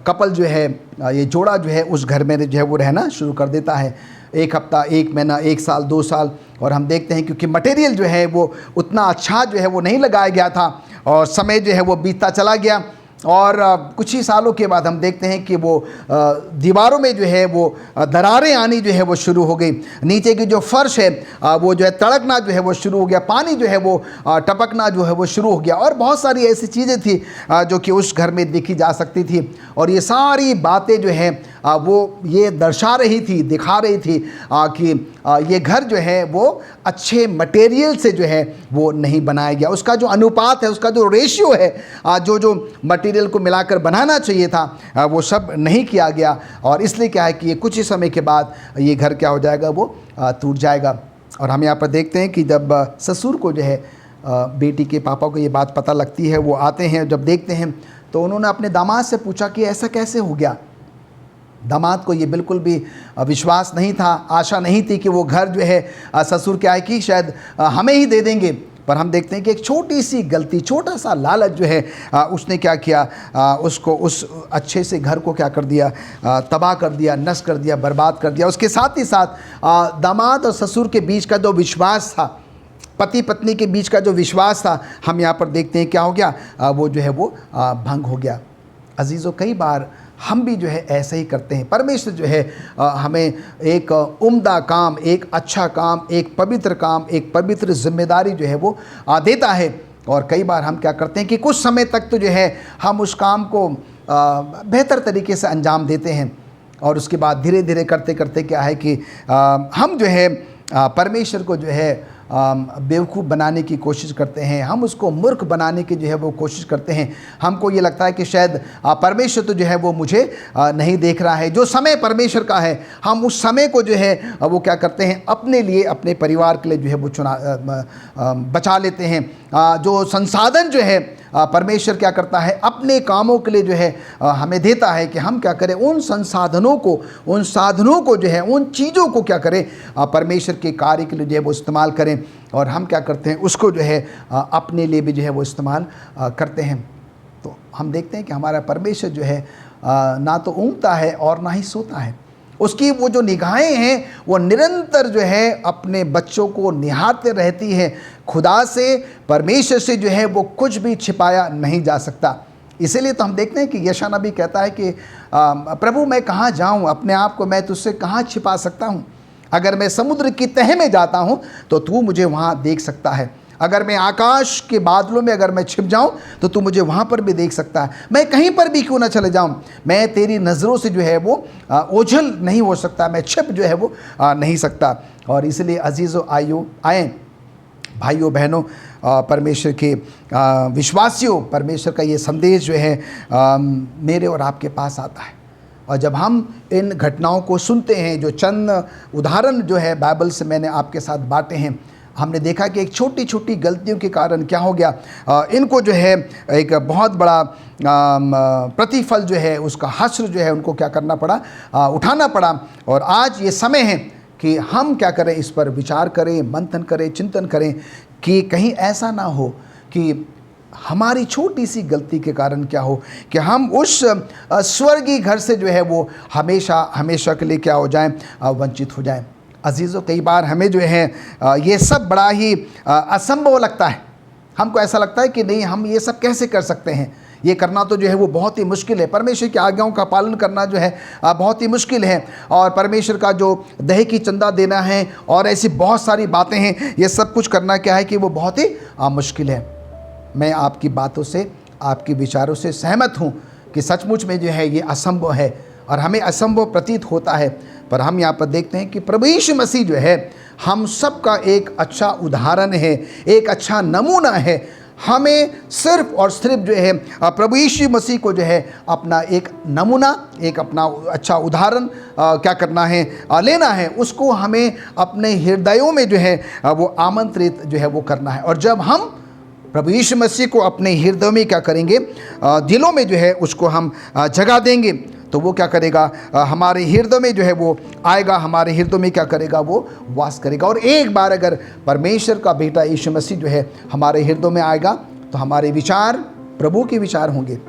कपल जो है, ये जोड़ा जो है उस घर में जो है वो रहना शुरू कर देता है। एक हफ्ता, एक महीना, 1 साल, 2 साल, और हम देखते हैं क्योंकि मटेरियल जो है वो उतना अच्छा जो है वो नहीं लगाया गया था, और समय जो है वो बीतता चला गया, और कुछ ही सालों के बाद हम देखते हैं कि वो दीवारों में जो है वो दरारें आनी जो है वो शुरू हो गई, नीचे की जो फर्श है वो जो है तड़कना जो है वो शुरू हो गया, पानी जो है वो टपकना जो है वो शुरू हो गया, और बहुत सारी ऐसी चीज़ें थी जो कि उस घर में देखी जा सकती थी। और ये सारी बातें जो है वो ये दर्शा रही थी, दिखा रही थी कि ये घर जो है वो अच्छे मटेरियल से जो है वो नहीं बनाया गया, उसका जो अनुपात है, उसका जो रेशियो है, जो मटेरियल को मिलाकर बनाना चाहिए था वो सब नहीं किया गया, और इसलिए क्या है कि ये कुछ ही समय के बाद ये घर क्या हो जाएगा, वो टूट जाएगा। और हम यहाँ पर देखते हैं कि जब ससुर को जो है बेटी के पापा को ये बात पता लगती है, वो आते हैं, जब देखते हैं तो उन्होंने अपने दामाद से पूछा कि ऐसा कैसे हो गया। दामाद को ये बिल्कुल भी विश्वास नहीं था, आशा नहीं थी कि वो घर जो है ससुर क्या है कि शायद हमें ही दे देंगे, पर हम देखते हैं कि एक छोटी सी गलती, छोटा सा लालच जो है उसने क्या किया, उसको उस अच्छे से घर को क्या कर दिया, तबाह कर दिया, नष्ट कर दिया, बर्बाद कर दिया। उसके साथ ही साथ दामाद और ससुर के बीच का जो विश्वास था, पति पत्नी के बीच का जो विश्वास था, हम यहाँ पर देखते हैं क्या हो गया, वो जो है वो भंग हो गया। अजीज़ों, कई बार हम भी जो है ऐसे ही करते हैं। परमेश्वर जो है हमें एक उम्दा काम, एक अच्छा काम, एक पवित्र काम, एक पवित्र जिम्मेदारी जो है वो देता है, और कई बार हम क्या करते हैं कि कुछ समय तक तो जो है हम उस काम को बेहतर तरीके से अंजाम देते हैं, और उसके बाद धीरे धीरे करते करते क्या है कि हम जो है परमेश्वर को जो है बेवकूफ़ बनाने की कोशिश करते हैं, हम उसको मूर्ख बनाने की जो है वो कोशिश करते हैं। हमको ये लगता है कि शायद परमेश्वर तो जो है वो मुझे नहीं देख रहा है। जो समय परमेश्वर का है, हम उस समय को जो है वो क्या करते हैं, अपने लिए, अपने परिवार के लिए जो है वो बचा लेते हैं। जो संसाधन जो है परमेश्वर क्या करता है, अपने कामों के लिए जो है हमें देता है कि हम क्या करें, उन संसाधनों को, उन साधनों को जो है, उन चीज़ों को क्या करें, परमेश्वर के कार्य के लिए जो है वो इस्तेमाल करें, और हम क्या करते हैं, उसको जो है अपने लिए भी जो है वो इस्तेमाल करते हैं। तो हम देखते हैं कि हमारा परमेश्वर जो है ना तो ऊँघता है और ना ही सोता है। उसकी वो जो निगाहें हैं वो निरंतर जो है अपने बच्चों को निहारते रहती है। खुदा से, परमेश्वर से जो है वो कुछ भी छिपाया नहीं जा सकता। इसीलिए तो हम देखते हैं कि यशायाह नबी कहता है कि प्रभु मैं कहाँ जाऊँ, अपने आप को मैं तुझसे कहाँ छिपा सकता हूँ। अगर मैं समुद्र की तह में जाता हूँ तो तू मुझे वहाँ देख सकता है। अगर मैं आकाश के बादलों में अगर मैं छिप जाऊं तो तू मुझे वहाँ पर भी देख सकता है। मैं कहीं पर भी क्यों ना चले जाऊं, मैं तेरी नज़रों से जो है वो ओझल नहीं हो सकता, मैं छिप जो है वो नहीं सकता। और इसलिए अजीज़ों आइयो आएँ भाइयों बहनों, परमेश्वर के विश्वासियों, परमेश्वर का ये संदेश जो है मेरे और आपके पास आता है। और जब हम इन घटनाओं को सुनते हैं, जो चंद उदाहरण जो है बाइबल से मैंने आपके साथ बांटे हैं, हमने देखा कि एक छोटी छोटी गलतियों के कारण क्या हो गया, इनको जो है एक बहुत बड़ा प्रतिफल जो है, उसका हश्र जो है उनको क्या करना पड़ा, उठाना पड़ा। और आज ये समय है कि हम क्या करें, इस पर विचार करें, मंथन करें, चिंतन करें कि कहीं ऐसा ना हो कि हमारी छोटी सी गलती के कारण क्या हो कि हम उस स्वर्गीय घर से जो है वो हमेशा हमेशा के लिए क्या हो जाएं, वंचित हो जाएं। अजीज़ों, कई बार हमें जो है ये सब बड़ा ही असंभव लगता है। हमको ऐसा लगता है कि नहीं, हम ये सब कैसे कर सकते हैं, ये करना तो जो है वो बहुत ही मुश्किल है। परमेश्वर की आज्ञाओं का पालन करना जो है बहुत ही मुश्किल है, और परमेश्वर का जो दहे की चंदा देना है और ऐसी बहुत सारी बातें हैं, ये सब कुछ करना क्या है कि वो बहुत ही मुश्किल है। मैं आपकी बातों से, आपके विचारों से सहमत हूँ कि सचमुच में जो है ये असंभव है और हमें असंभव प्रतीत होता है। पर हम यहाँ पर देखते हैं कि प्रभु यीशु मसीह जो है हम सब का एक अच्छा उदाहरण है, एक अच्छा नमूना है। हमें सिर्फ और सिर्फ जो है प्रभु यीशु मसीह को जो है अपना एक नमूना, एक अपना अच्छा उदाहरण क्या करना है, लेना है। उसको हमें अपने हृदयों में जो है वो आमंत्रित जो है वो करना है। और जब हम प्रभु यीशु मसीह को अपने हृदय में क्या करेंगे, दिलों में जो है उसको हम जगह देंगे, तो वो क्या करेगा, हमारे हृदय में जो है वो आएगा, हमारे हृदय में क्या करेगा, वो वास करेगा। और एक बार अगर परमेश्वर का बेटा यीशु मसीह जो है हमारे हृदय में आएगा, तो हमारे विचार प्रभु के विचार होंगे,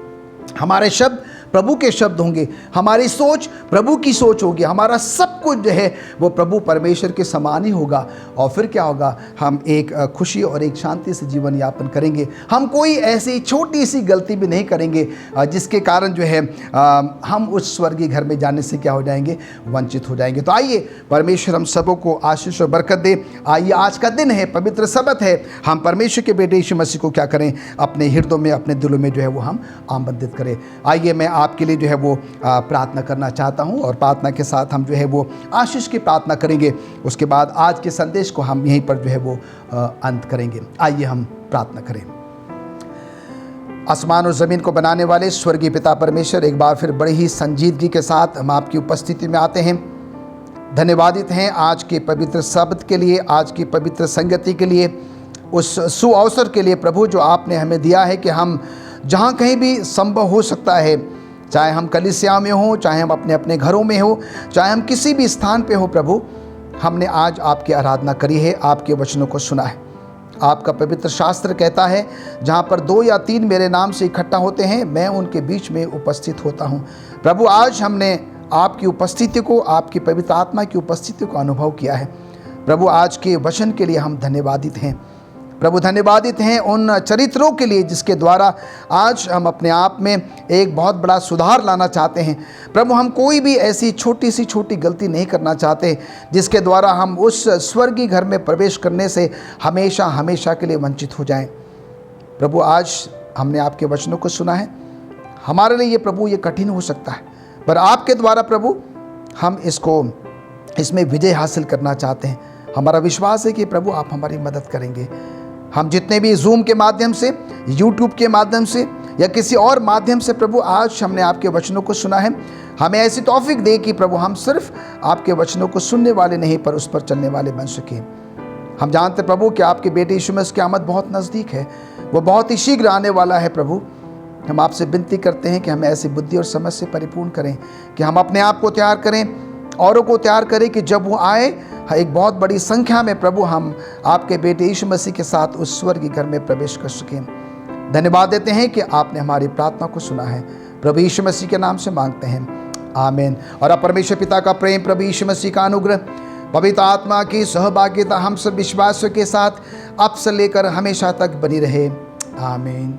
हमारे शब्द प्रभु के शब्द होंगे, हमारी सोच प्रभु की सोच होगी, हमारा सब कुछ जो है वो प्रभु परमेश्वर के समान ही होगा। और फिर क्या होगा, हम एक खुशी और एक शांति से जीवन यापन करेंगे। हम कोई ऐसी छोटी सी गलती भी नहीं करेंगे जिसके कारण जो है हम उस स्वर्गीय घर में जाने से क्या हो जाएंगे, वंचित हो जाएंगे। तो आइए परमेश्वर हम सबों को आशीष और बरकत दे। आइए, आज का दिन है, पवित्र सब्त है, हम परमेश्वर के बेटे यीशु मसीह को क्या करें, अपने हृदय में, अपने दिलों में जो है वो हम आमंत्रित करें। आइए, मैं आपके लिए जो है वो प्रार्थना करना चाहता हूं, और प्रार्थना के साथ हम जो है वो आशीष की प्रार्थना करेंगे। उसके बाद आज के संदेश को हम यहीं पर जो है वो अंत करेंगे। आइए हम प्रार्थना करें। आसमान और ज़मीन को बनाने वाले स्वर्गीय पिता परमेश्वर, एक बार फिर बड़ी ही संजीदगी के साथ हम आपकी उपस्थिति में आते हैं। धन्यवादित हैं आज के पवित्र शब्द के लिए, आज की पवित्र संगति के लिए, उस सुअवसर के लिए प्रभु जो आपने हमें दिया है कि हम जहाँ कहीं भी संभव हो सकता है, चाहे हम कलीसिया में हो, चाहे हम अपने अपने घरों में हो, चाहे हम किसी भी स्थान पे हो, प्रभु हमने आज आपकी आराधना करी है, आपके वचनों को सुना है। आपका पवित्र शास्त्र कहता है, जहाँ पर 2 या 3 मेरे नाम से इकट्ठा होते हैं, मैं उनके बीच में उपस्थित होता हूँ। प्रभु, आज हमने आपकी उपस्थिति को, आपकी पवित्र आत्मा की उपस्थिति को अनुभव किया है। प्रभु, आज के वचन के लिए हम धन्यवादित हैं। प्रभु, धन्यवादित हैं उन चरित्रों के लिए जिसके द्वारा आज हम अपने आप में एक बहुत बड़ा सुधार लाना चाहते हैं। प्रभु, हम कोई भी ऐसी छोटी सी छोटी गलती नहीं करना चाहते जिसके द्वारा हम उस स्वर्गीय घर में प्रवेश करने से हमेशा हमेशा के लिए वंचित हो जाएं। प्रभु, आज हमने आपके वचनों को सुना है। हमारे लिए ये प्रभु ये कठिन हो सकता है, पर आपके द्वारा प्रभु हम इसमें विजय हासिल करना चाहते हैं। हमारा विश्वास है कि प्रभु आप हमारी मदद करेंगे। हम जितने भी जूम के माध्यम से, यूट्यूब के माध्यम से या किसी और माध्यम से प्रभु आज हमने आपके वचनों को सुना है, हमें ऐसी तौफीक दे कि प्रभु हम सिर्फ आपके वचनों को सुनने वाले नहीं, पर उस पर चलने वाले बन सकें। हम जानते प्रभु कि आपके बेटे यीशु मसीह की आमद बहुत नज़दीक है, वो बहुत ही शीघ्र आने वाला है। प्रभु, हम आपसे विनती करते हैं कि हमें ऐसी बुद्धि और समझ से परिपूर्ण करें कि हम अपने आप को तैयार करें, औरों को तैयार करें कि जब वो आए एक बहुत बड़ी संख्या में प्रभु हम आपके बेटे यीशु मसीह के साथ उस स्वर्गीय घर में प्रवेश कर सकें। धन्यवाद देते हैं कि आपने हमारी प्रार्थना को सुना है। प्रभु यीशु मसीह के नाम से मांगते हैं, आमीन। और अब परमेश्वर पिता का प्रेम, प्रभु यीशु मसीह का अनुग्रह, पवित्र आत्मा की सहभागिता हम सब विश्वासियों के साथ अब से लेकर हमेशा तक बनी रहे, आमीन।